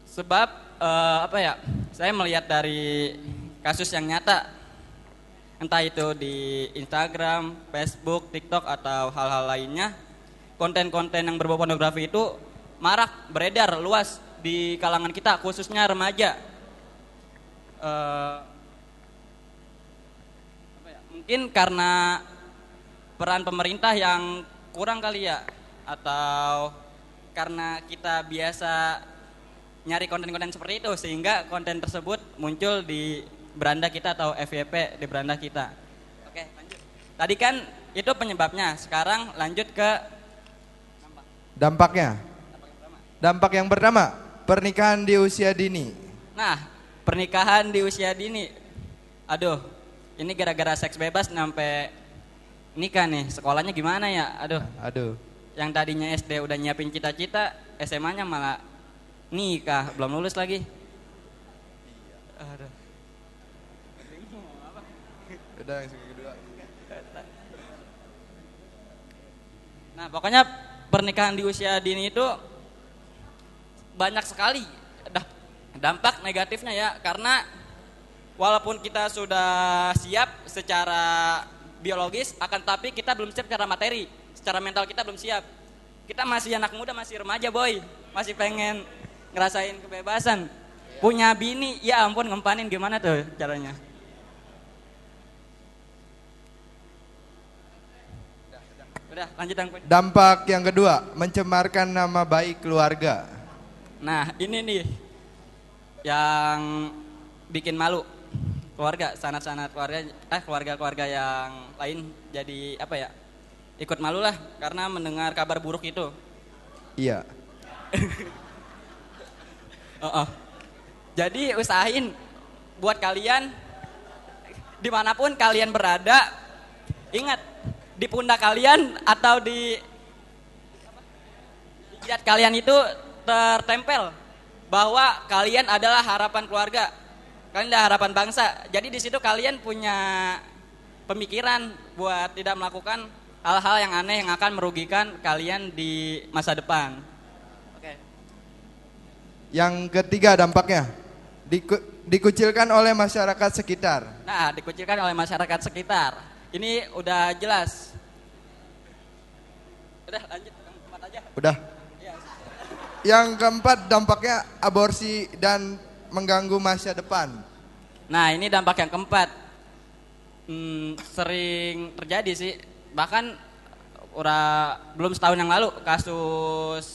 Sebab apa ya? Saya melihat dari kasus yang nyata, entah itu di Instagram, Facebook, TikTok atau hal-hal lainnya, konten-konten yang berbau pornografi itu marak beredar luas di kalangan kita, khususnya remaja. Mungkin karena peran pemerintah yang kurang kali ya, atau karena kita biasa nyari konten-konten seperti itu sehingga konten tersebut muncul di beranda kita atau FYP di beranda kita. Oke, lanjut. Tadi kan itu penyebabnya, sekarang lanjut ke
dampaknya. Dampak yang pertama, pernikahan di usia dini.
Nah, pernikahan di usia dini. Aduh, ini gara-gara seks bebas sampai nikah nih. Sekolahnya gimana ya? Aduh. Yang tadinya SD udah nyiapin cita-cita, SMA-nya malah nikah, belum lulus lagi. Aduh.
Udah yang kedua.
Nah, pokoknya pernikahan di usia dini itu banyak sekali dampak negatifnya ya, karena walaupun kita sudah siap secara biologis, akan tapi kita belum siap secara materi, secara mental kita belum siap. Kita masih anak muda, masih remaja boy, masih pengen ngerasain kebebasan. Punya bini, ya ampun ngempanin gimana tuh caranya? Udah, lanjut yang
Dampak yang kedua, mencemarkan nama baik keluarga.
Nah, ini nih yang bikin malu keluarga, sanat-sanat keluarga yang lain jadi apa ya? Ikut malu lah karena mendengar kabar buruk itu.
Iya.
Jadi usahain buat kalian dimanapun kalian berada, ingat di pundak kalian atau di jidat kalian itu tertempel bahwa kalian adalah harapan keluarga, kalian adalah harapan bangsa. Jadi di situ kalian punya pemikiran buat tidak melakukan hal-hal yang aneh yang akan merugikan kalian di masa depan. Oke.
Yang ketiga dampaknya, dikucilkan oleh masyarakat sekitar.
Nah, dikucilkan oleh masyarakat sekitar. Ini udah jelas. Udah lanjut yang keempat aja.
Udah. Yang keempat dampaknya aborsi dan mengganggu masa depan.
Nah, ini dampak yang keempat. Sering terjadi sih. Bahkan belum setahun yang lalu kasus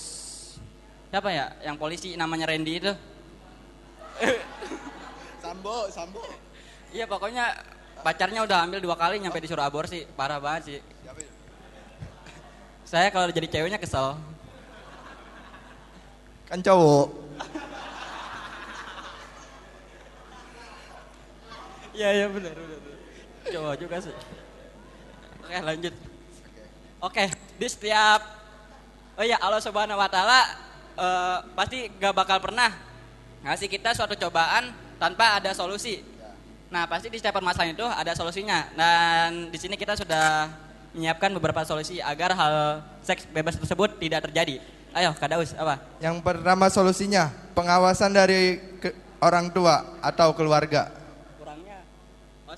siapa ya? Yang polisi namanya Randy itu.
Sambo.
Iya, pokoknya pacarnya udah hamil 2 kali nyampe disuruh aborsi. Parah banget sih. Saya kalau jadi ceweknya kesel.
Kan cowok.
Iya benar. Cowok juga sih. Oke, lanjut. Oke, di setiap Allah Subhanahu wa taala pasti gak bakal pernah ngasih kita suatu cobaan tanpa ada solusi. Nah, pasti di setiap permasalahan itu ada solusinya. Dan di sini kita sudah menyiapkan beberapa solusi agar hal seks bebas tersebut tidak terjadi. Ayo, Kak Daus, apa?
Yang pertama solusinya, pengawasan dari orang tua atau keluarga.
Kurangnya,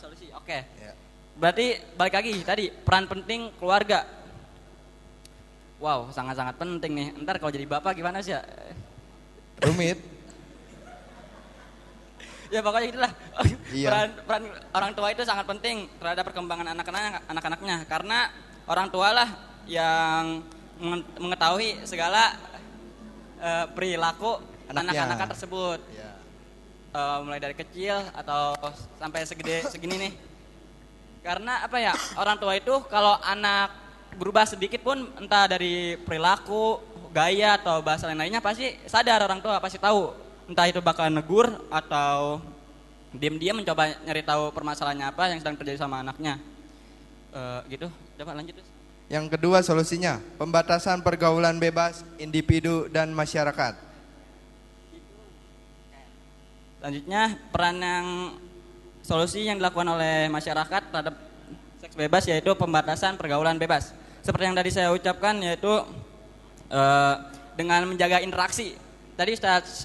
solusi, oke. Ya. Berarti balik lagi tadi, peran penting keluarga. Wow, sangat-sangat penting nih. Ntar kalau jadi bapak gimana sih ya?
Rumit.
Ya pokoknya itulah.
Iya.
Peran orang tua itu sangat penting terhadap perkembangan anak-anaknya, karena orang tua lah yang mengetahui segala perilaku anak-anak tersebut.
Iya.
Mulai dari kecil atau sampai segini nih. Karena apa ya, orang tua itu kalau anak berubah sedikit pun entah dari perilaku, gaya atau bahasa lain-lainnya pasti sadar, orang tua pasti tahu. Entah itu bakal negur atau diam-diam mencoba nyari tahu permasalahannya apa yang sedang terjadi sama anaknya. Gitu, coba lanjut.
Yang kedua solusinya, pembatasan pergaulan bebas individu dan masyarakat.
Selanjutnya, peran yang solusi yang dilakukan oleh masyarakat terhadap seks bebas yaitu pembatasan pergaulan bebas. Seperti yang tadi saya ucapkan yaitu dengan menjaga interaksi. Tadi Ustaz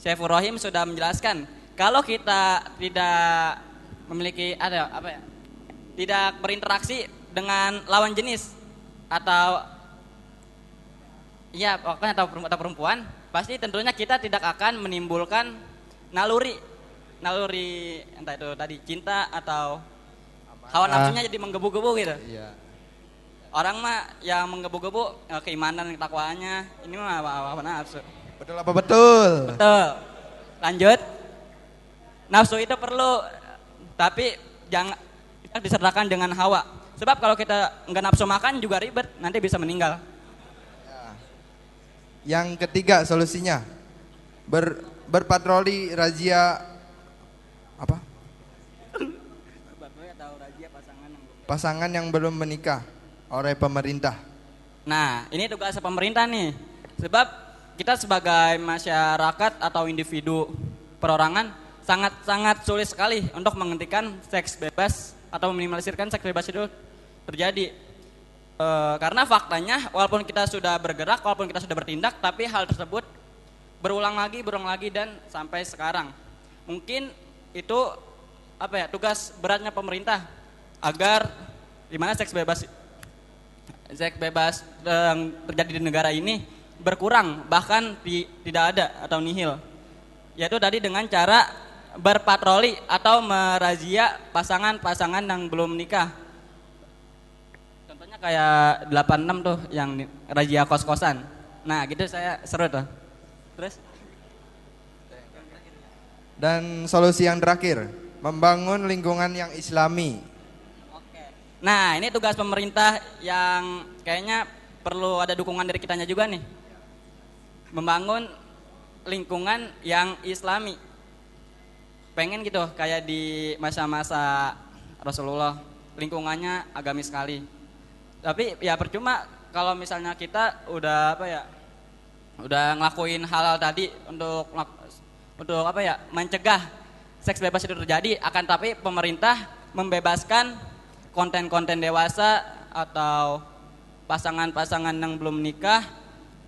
Syaifur Rahim sudah menjelaskan kalau kita tidak memiliki tidak berinteraksi dengan lawan jenis atau pokoknya atau perempuan, pasti tentunya kita tidak akan menimbulkan naluri entah itu tadi cinta atau hawa nafsunya jadi menggebu-gebu gitu.
Iya.
Orang mah yang menggebu-gebu keimanan, ketakwaannya, ini mah hawa nafsu.
Betul apa betul?
Betul. Lanjut. Nafsu itu perlu, tapi jangan kita disertakan dengan hawa. Sebab kalau kita nggak nafsu makan juga ribet, nanti bisa meninggal.
Yang ketiga solusinya berpatroli razia apa? Pasangan yang belum menikah oleh pemerintah.
Nah, ini tugas pemerintah nih. Sebab kita sebagai masyarakat atau individu perorangan sangat sulit sekali untuk menghentikan seks bebas atau meminimalisirkan seks bebas itu terjadi. Karena faktanya walaupun kita sudah bergerak, walaupun kita sudah bertindak, tapi hal tersebut berulang lagi dan sampai sekarang. Mungkin itu tugas beratnya pemerintah agar dimana seks bebas yang terjadi di negara ini berkurang, bahkan tidak ada atau nihil. Yaitu tadi dengan cara berpatroli atau merazia pasangan-pasangan yang belum menikah. Contohnya kayak 86 tuh yang razia kos-kosan. Nah, gitu saya seru tuh. Terus
dan solusi yang terakhir, membangun lingkungan yang islami.
Nah, ini tugas pemerintah yang kayaknya perlu ada dukungan dari kitanya juga nih. Membangun lingkungan yang islami. Pengen gitu, kayak di masa-masa Rasulullah, lingkungannya agamis sekali. Tapi ya percuma kalau misalnya kita udah ngelakuin hal-hal tadi untuk mencegah seks bebas itu terjadi, akan tapi pemerintah membebaskan konten-konten dewasa atau pasangan-pasangan yang belum menikah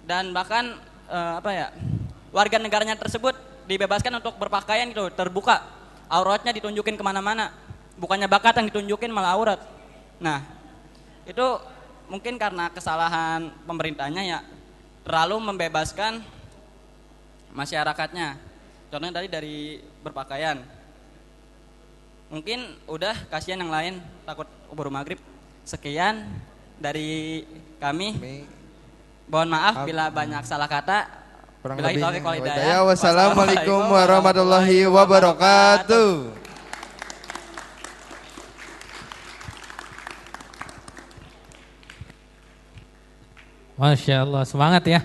dan bahkan warga negaranya tersebut dibebaskan untuk berpakaian gitu, terbuka, auratnya ditunjukin kemana-mana, bukannya bakat yang ditunjukin malah aurat. Nah, itu mungkin karena kesalahan pemerintahnya ya terlalu membebaskan masyarakatnya. Contohnya tadi dari berpakaian. Mungkin udah, kasihan yang lain takut keburu maghrib. Sekian dari kami. Mohon maaf bila banyak salah kata.
Wassalamualaikum warahmatullahi wabarakatuh.
Masya Allah, semangat ya.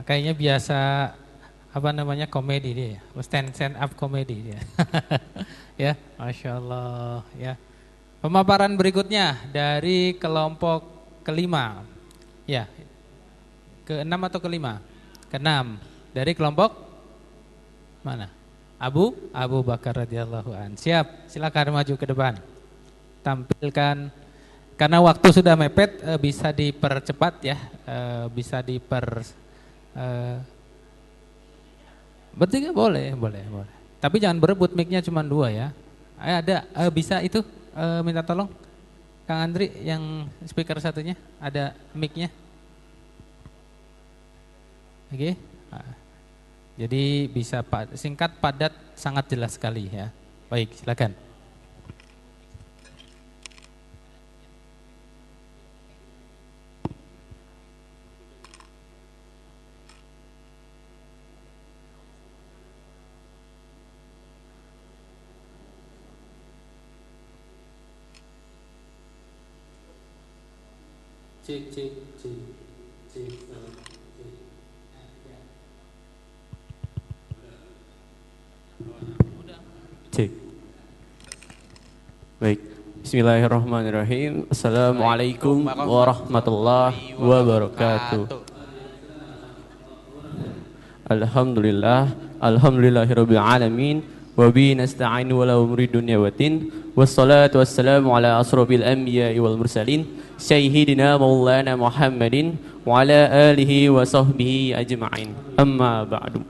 Kayaknya biasa komedi dia, stand up komedi dia. Ya, Masya Allah ya. Pemaparan berikutnya dari kelompok kelima. Ya, ke-6 atau ke-5? Ke-6 dari kelompok mana? Abu Bakar radhiyallahu an. Siap, silakan maju ke depan. Tampilkan, karena waktu sudah mepet, bisa dipercepat ya, bisa bertiga boleh. Tapi jangan berebut, mic-nya cuma 2 ya. Ada bisa itu minta tolong Kang Andri yang speaker satunya, ada mic-nya. Oke. Jadi bisa singkat, padat, sangat jelas sekali ya. Baik, silakan. Cek.
Cek. Baik. Bismillahirrahmanirrahim. Assalamualaikum warahmatullahi wabarakatuh. Alhamdulillahirabbil alamin wa bihi nasta'in wa la umuri dunya waddin. Wassalatu wassalamu ala asrofil anbiya'i wal mursalin sayyidina maulana Muhammadin wa ala alihi wa sahbihi ajma'in. Amma ba'du.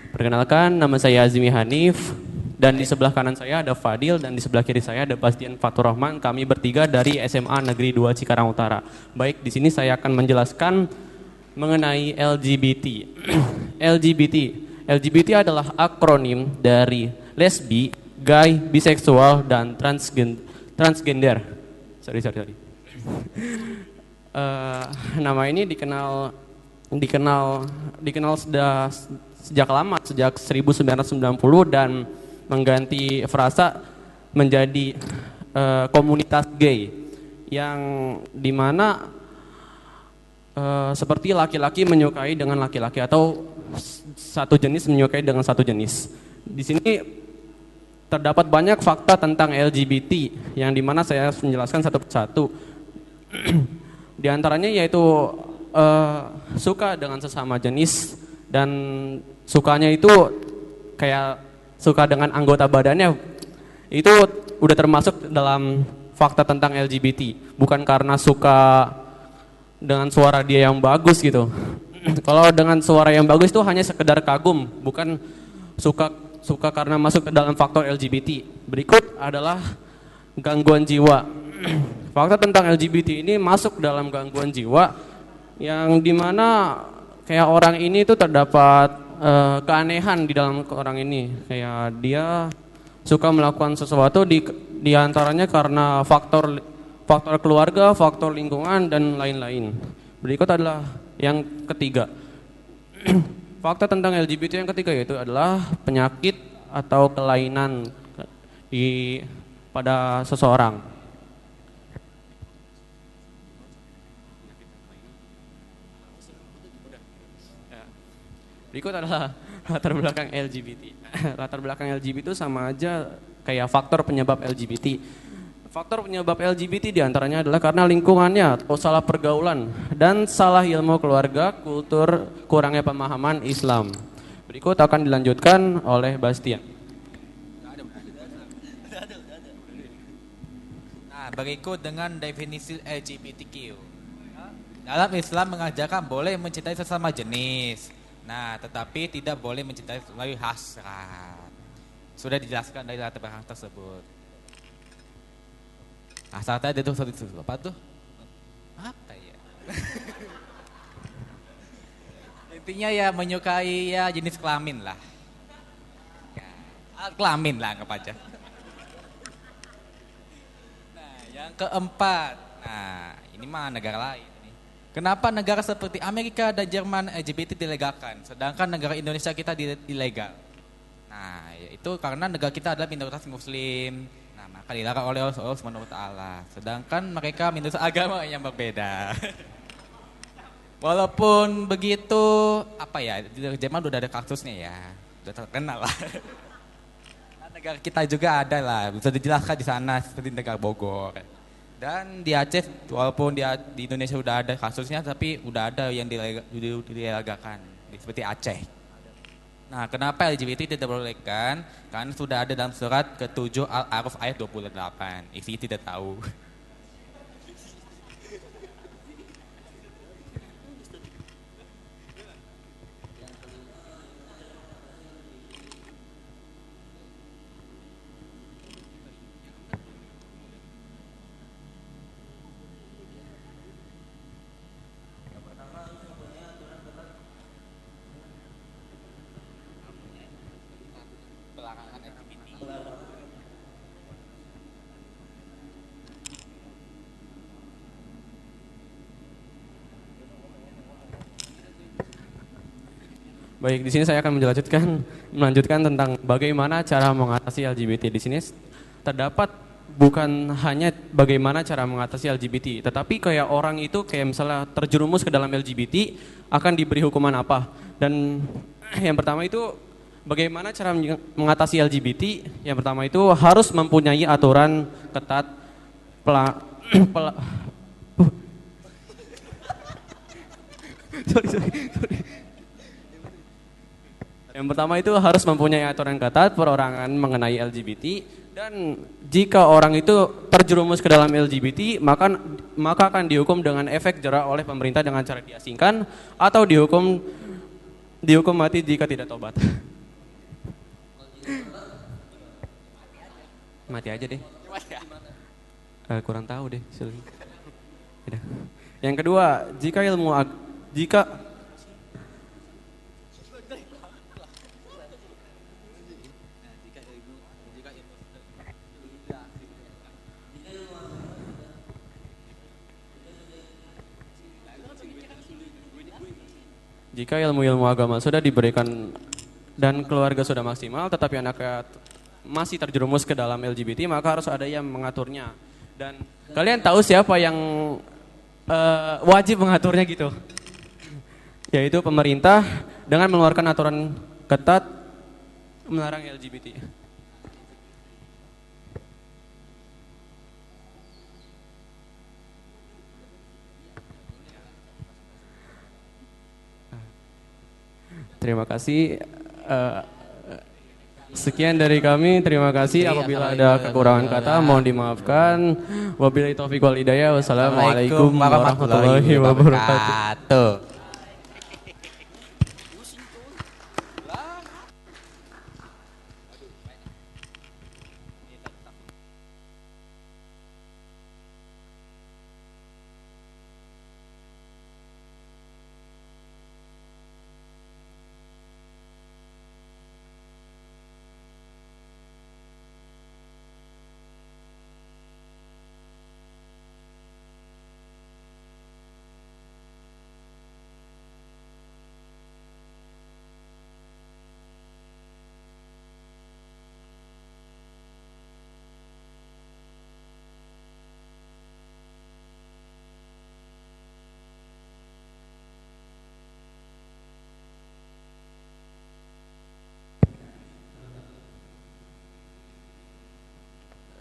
Perkenalkan, nama saya Azmi Hanif, dan di sebelah kanan saya ada Fadil, dan di sebelah kiri saya ada Bastian Fatur Rahman. Kami bertiga dari SMA Negeri 2 Cikarang Utara. Baik, di sini saya akan menjelaskan mengenai LGBT. LGBT adalah akronim dari lesbi, gay, biseksual, dan transgender. Sorry. Nama ini dikenal sudah sejak lama, sejak 1990, dan mengganti frasa menjadi komunitas gay, yang dimana seperti laki-laki menyukai dengan laki-laki atau satu jenis menyukai dengan satu jenis. Di sini terdapat banyak fakta tentang LGBT yang dimana saya menjelaskan satu persatu. Di antaranya yaitu suka dengan sesama jenis, dan sukanya itu kayak suka dengan anggota badannya, itu udah termasuk dalam fakta tentang LGBT, bukan karena suka dengan suara dia yang bagus gitu. Kalau dengan suara yang bagus itu hanya sekedar kagum, bukan suka karena masuk ke dalam faktor LGBT. Berikut adalah gangguan jiwa. Fakta tentang LGBT ini masuk dalam gangguan jiwa, yang dimana kayak orang ini tuh terdapat keanehan di dalam orang ini. Kayak dia suka melakukan sesuatu di antaranya karena faktor keluarga, faktor lingkungan, dan lain-lain. Berikut adalah yang ketiga. Fakta tentang LGBT yang ketiga yaitu adalah penyakit atau kelainan pada seseorang. Berikut adalah latar belakang LGBT. Latar belakang LGBT itu sama aja kayak faktor penyebab LGBT. Faktor penyebab LGBT diantaranya adalah karena lingkungannya atau salah pergaulan dan salah ilmu keluarga, kultur, kurangnya pemahaman Islam. Berikut akan dilanjutkan oleh Bastian.
Nah, berikut dengan definisi LGBTQ. Dalam Islam mengajarkan boleh mencintai sesama jenis. Nah, tetapi tidak boleh mencintai melalui hasrat. Sudah dijelaskan dari latar belakang tersebut. Hasratnya itu apa tuh? Apa ya? Intinya ya menyukai ya jenis kelamin lah. Ya, kelamin lah anggap aja. Nah, yang keempat. Nah, ini mah negara lain. Kenapa negara seperti Amerika dan Jerman LGBT dilegalkan, sedangkan negara Indonesia kita ilegal? Nah, itu karena negara kita adalah minoritas Muslim. Nah, maka dilarang oleh Allah Subhanahu wa taala. Sedangkan mereka minoritas agama yang berbeda. Walaupun begitu, apa ya? Di Jerman udah ada kasusnya ya, udah terkenal lah. Nah, negara kita juga ada lah, bisa dijelaskan di sana seperti negara Bogor. Dan di Aceh, walaupun di Indonesia udah ada kasusnya, tapi udah ada yang dilegalkan, seperti Aceh. Nah, kenapa LGBT tidak dibolehkan? Karena sudah ada dalam surat ke-7 Al-A'raf ayat 28. Isinya tidak tahu.
Baik, di sini saya akan melanjutkan tentang bagaimana cara mengatasi LGBT. Di sini terdapat bukan hanya bagaimana cara mengatasi LGBT, tetapi kayak orang itu kayak misalnya terjerumus ke dalam LGBT akan diberi hukuman apa. Dan yang pertama itu bagaimana cara mengatasi LGBT? Yang pertama itu harus mempunyai aturan ketat sorry. Yang pertama itu harus mempunyai aturan ketat perorangan mengenai LGBT, dan jika orang itu terjerumus ke dalam LGBT maka akan dihukum dengan efek jera oleh pemerintah dengan cara diasingkan atau dihukum mati jika tidak tobat. Mati aja deh. Kurang tahu deh. Yang kedua, jika ilmu-ilmu agama sudah diberikan dan keluarga sudah maksimal, tetapi anaknya masih terjerumus ke dalam LGBT, maka harus ada yang mengaturnya. Dan kalian tahu siapa yang wajib mengaturnya gitu? Yaitu pemerintah dengan mengeluarkan aturan ketat melarang LGBT. Terima kasih. Sekian dari kami. Terima kasih. Apabila ada kekurangan kata mohon dimaafkan. Wabillahi taufiq wal hidayah. Wassalamualaikum warahmatullahi wabarakatuh.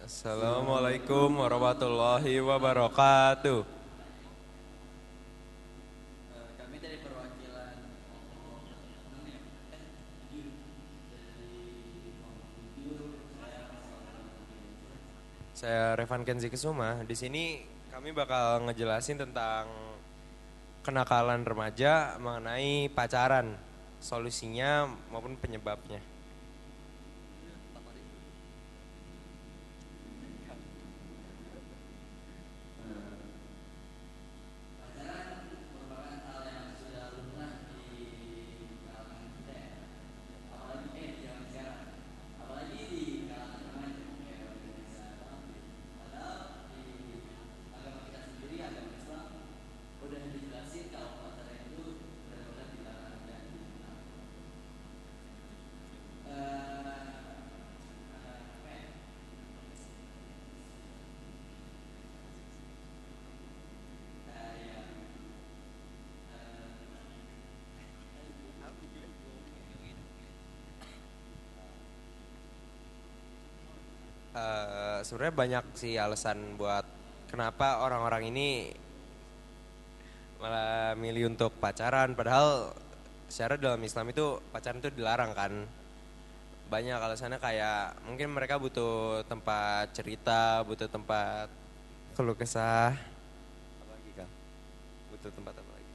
Assalamualaikum warahmatullahi wabarakatuh.
Kami dari perwakilan
Saya Revan Kenzi Kesuma. Di sini kami bakal ngejelasin tentang kenakalan remaja mengenai pacaran, solusinya maupun penyebabnya. Sebenarnya banyak sih alasan buat kenapa orang-orang ini malah milih untuk pacaran, padahal secara dalam Islam itu pacaran itu dilarang kan. Banyak alasannya, kayak mungkin mereka butuh tempat cerita, butuh tempat keluh kesah. Apa lagi kan? Butuh tempat apa lagi?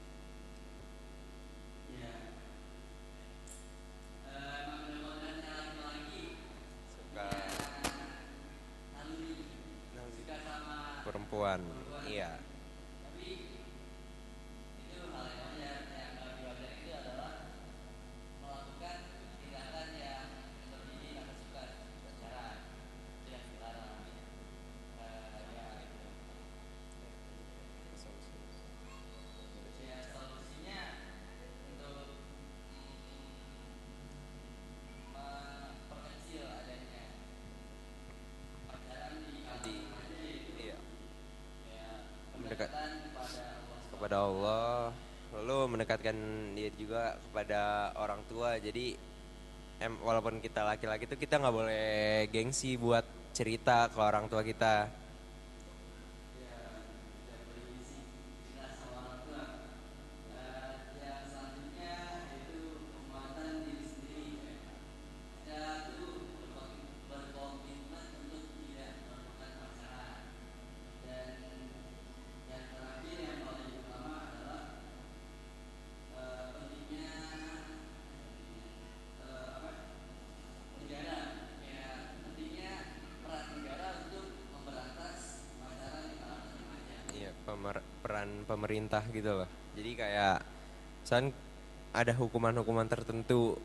Perempuan, iya. Kepada Allah, lalu mendekatkan dia juga kepada orang tua. Jadi walaupun kita laki-laki itu kita nggak boleh gengsi buat cerita ke orang tua kita. peran pemerintah gitu loh. Jadi kayak misalkan ada hukuman-hukuman tertentu,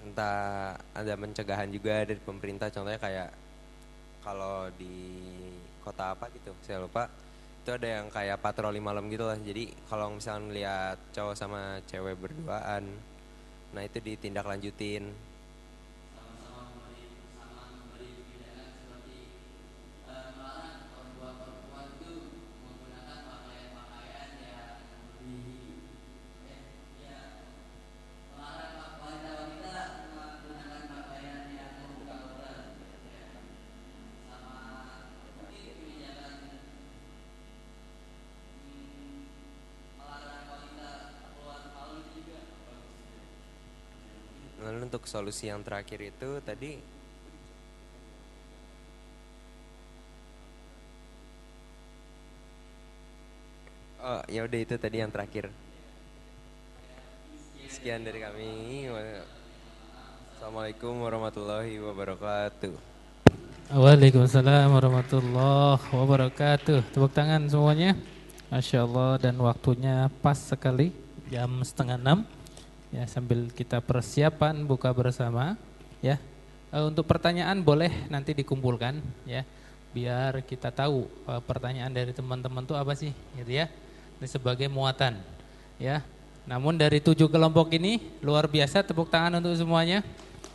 entah ada pencegahan juga dari pemerintah. Contohnya kayak kalau di kota apa gitu, saya lupa. Itu ada yang kayak patroli malam gitu lah. Jadi kalau misalnya lihat cowok sama cewek berduaan, nah itu ditindaklanjutin. Lalu untuk solusi yang terakhir itu tadi ya udah itu tadi yang terakhir. Sekian dari kami. Assalamualaikum warahmatullahi wabarakatuh.
Waalaikumsalam warahmatullahi wabarakatuh. Tepuk tangan semuanya. Masya Allah, dan waktunya pas sekali, jam 5:30. Ya, sambil kita persiapan buka bersama, ya. Untuk pertanyaan boleh nanti dikumpulkan, ya, biar kita tahu pertanyaan dari teman-teman itu apa sih, gitu ya. Ini sebagai muatan, ya. Namun dari 7 kelompok ini luar biasa, tepuk tangan untuk semuanya,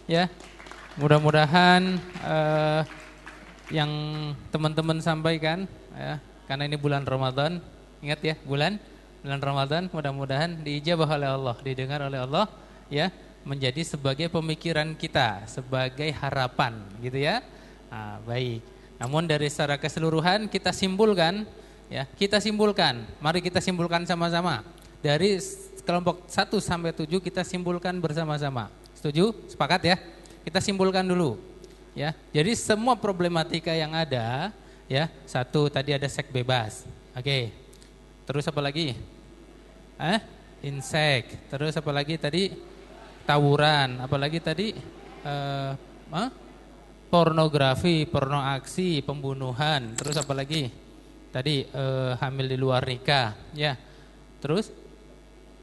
ya. Mudah-mudahan yang teman-teman sampaikan, ya, karena ini bulan Ramadan, ingat ya, bulan Ramadan, mudah-mudahan diijabah oleh Allah, didengar oleh Allah, ya, menjadi sebagai pemikiran kita, sebagai harapan, gitu ya. Nah, baik. Namun dari secara keseluruhan kita simpulkan, ya, mari kita simpulkan sama-sama. Dari kelompok 1 sampai 7 kita simpulkan bersama-sama. Setuju? Sepakat ya? Kita simpulkan dulu, ya. Jadi semua problematika yang ada, ya, 1 tadi ada seks bebas. Oke. Terus apa lagi? Insek. Terus apa lagi tadi? Tawuran. Apalagi tadi? Pornografi, pornoaksi, pembunuhan. Terus apa lagi? Tadi hamil di luar nikah. Ya. Terus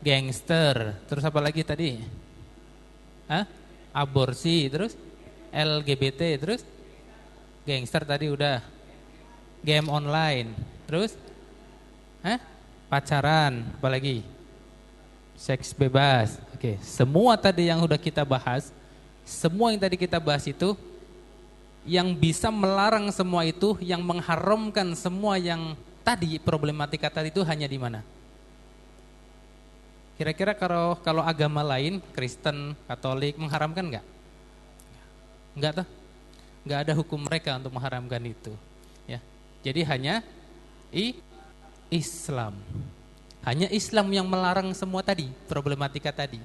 gangster. Terus apa lagi tadi? Aborsi. Terus LGBT. Terus gangster tadi udah. Game online. Terus pacaran, apalagi seks bebas. Oke, semua tadi yang udah kita bahas, semua yang tadi kita bahas itu, yang bisa melarang semua itu, yang mengharamkan semua yang tadi problematika tadi itu hanya di mana? Kira-kira kalau agama lain, Kristen, Katolik mengharamkan enggak? Enggak toh? Enggak ada hukum mereka untuk mengharamkan itu. Ya, jadi hanya Islam. Hanya Islam yang melarang semua tadi, problematika tadi.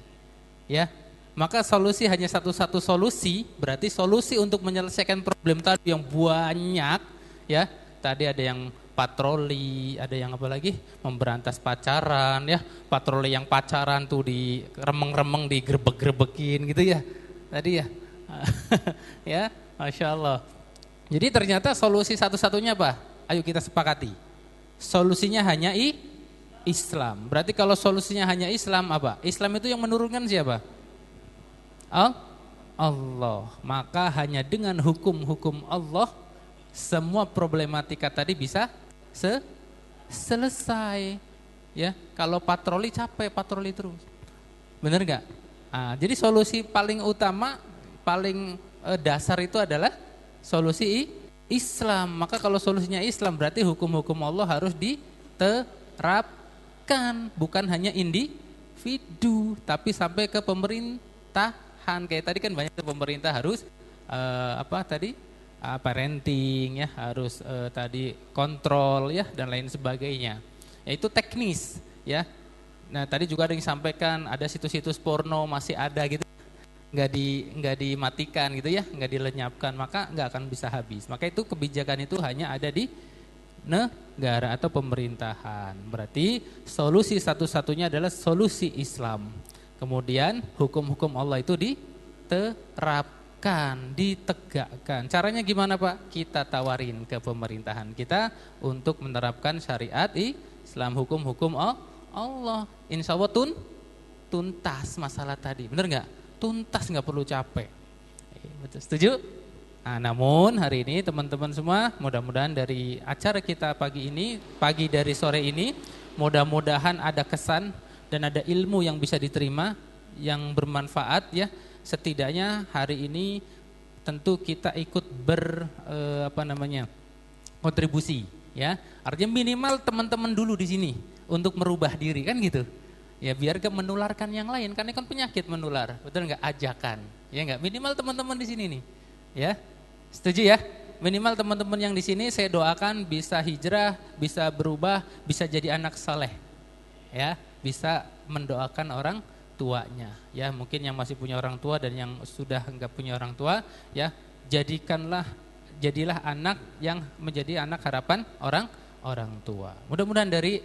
Ya. Maka solusi hanya satu-satu solusi, berarti solusi untuk menyelesaikan problem tadi yang banyak, ya. Tadi ada yang patroli, ada yang apa lagi? Memberantas pacaran, ya. Patroli yang pacaran tuh di remeng-remeng, digerebek-gerebekin gitu ya. Tadi ya. Ya, Masya Allah. Jadi ternyata solusi satu-satunya apa? Ayo kita sepakati. Solusinya hanya Islam. Berarti kalau solusinya hanya Islam apa? Islam itu yang menurunkan siapa? Allah. Maka hanya dengan hukum-hukum Allah semua problematika tadi bisa selesai. Ya, kalau patroli capek, patroli terus. Benar nggak? Jadi solusi paling utama, paling dasar itu adalah solusi Islam. Maka kalau solusinya Islam berarti hukum-hukum Allah harus diterapkan, bukan hanya individu tapi sampai ke pemerintahan. Kayak tadi kan banyak pemerintah harus parenting, ya, harus tadi kontrol, ya, dan lain sebagainya. Ya, itu teknis, ya. Nah, tadi juga ada yang disampaikan ada situs-situs porno masih ada gitu. Nggak dimatikan gitu ya, nggak dilenyapkan, maka nggak akan bisa habis. Maka itu kebijakan itu hanya ada di negara atau pemerintahan. Berarti solusi satu-satunya adalah solusi Islam. Kemudian hukum-hukum Allah itu diterapkan, ditegakkan. Caranya gimana Pak? Kita tawarin ke pemerintahan kita untuk menerapkan syariat Islam hukum Allah. Insya Allah tuntas masalah tadi. Bener nggak? Tuntas, nggak perlu capek. Betul, setuju? Nah, namun hari ini teman-teman semua, mudah-mudahan dari acara kita pagi dari sore ini, mudah-mudahan ada kesan dan ada ilmu yang bisa diterima, yang bermanfaat ya. Setidaknya hari ini tentu kita ikut kontribusi ya. Artinya minimal teman-teman dulu di sini untuk merubah diri kan gitu. Ya biar gak menularkan yang lain, karena kan penyakit menular. Betul nggak? Ajakan. Ya nggak? Minimal teman-teman di sini nih. Ya. Setuju ya? Minimal teman-teman yang di sini saya doakan bisa hijrah, bisa berubah, bisa jadi anak saleh. Ya, bisa mendoakan orang tuanya. Ya, mungkin yang masih punya orang tua dan yang sudah enggak punya orang tua, ya, jadilah anak yang menjadi anak harapan orang tua. Mudah-mudahan dari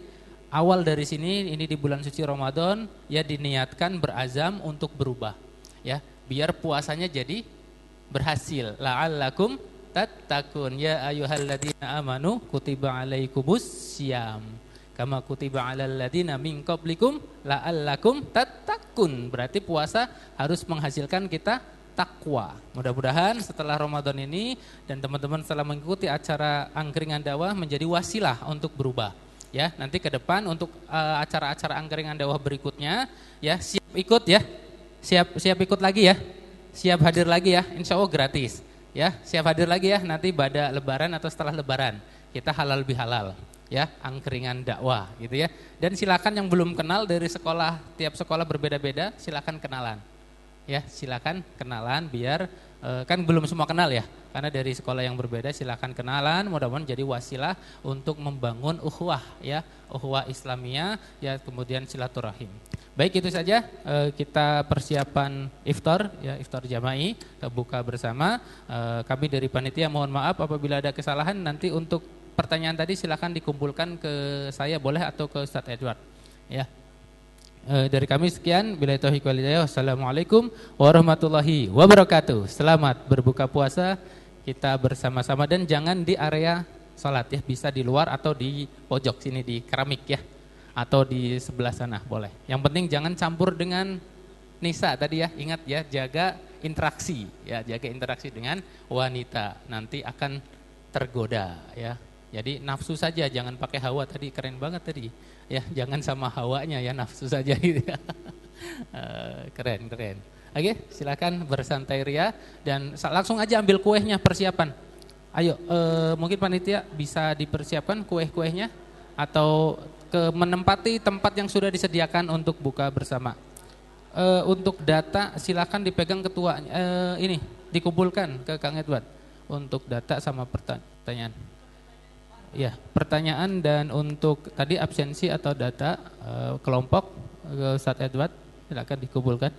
awal dari sini, ini di bulan suci Ramadan, ya diniatkan berazam untuk berubah. Ya, biar puasanya jadi berhasil. La'allakum tattaqun ya ayyuhalladzina amanu kutiba alaikumus syiyam kama kutiba alal ladzina min qablikum la'allakum tattaqun. Berarti puasa harus menghasilkan kita takwa. Mudah-mudahan setelah Ramadan ini dan teman-teman setelah mengikuti acara angkringan dakwah menjadi wasilah untuk berubah. Ya, nanti ke depan untuk acara-acara angkringan dakwah berikutnya ya siap ikut ya. Siap ikut lagi ya. Siap hadir lagi ya, insya Allah gratis. Ya, siap hadir lagi ya nanti pada lebaran atau setelah lebaran. Kita halal bihalal ya, angkringan dakwah gitu ya. Dan silakan yang belum kenal dari sekolah, tiap sekolah berbeda-beda, silakan kenalan. Ya, silakan kenalan biar kan belum semua kenal ya. Karena dari sekolah yang berbeda silakan kenalan, mudah-mudahan jadi wasilah untuk membangun ukhuwah ya, ukhuwah Islamiyah ya, kemudian silaturahim. Baik, itu saja kita persiapan iftar ya, iftar jama'i, buka bersama. Kami dari panitia mohon maaf apabila ada kesalahan. Nanti untuk pertanyaan tadi silakan dikumpulkan ke saya boleh atau ke Ustadz Edward. Ya. Dari kami sekian, billahi taufiq wal hidayah. Wassalamualaikum warahmatullahi wabarakatuh. Selamat berbuka puasa kita bersama-sama dan jangan di area salat ya, bisa di luar atau di pojok sini di keramik ya. Atau di sebelah sana boleh. Yang penting jangan campur dengan nisa tadi ya. Ingat ya, jaga interaksi ya, jaga interaksi dengan wanita. Nanti akan tergoda ya. Jadi nafsu saja, jangan pakai hawa tadi, keren banget tadi. Ya, jangan sama hawanya ya, nafsu saja gitu ya. Keren. Oke, silakan bersantai ria dan langsung aja ambil kuehnya, persiapan. Ayo, mungkin panitia bisa dipersiapkan kueh-kuehnya atau menempati tempat yang sudah disediakan untuk buka bersama. Untuk data silakan dipegang ketua ini dikumpulkan ke Kang Edward untuk data sama pertanyaan. Ya, pertanyaan dan untuk tadi absensi atau data kelompok ke Ustadz Edward silakan dikumpulkan.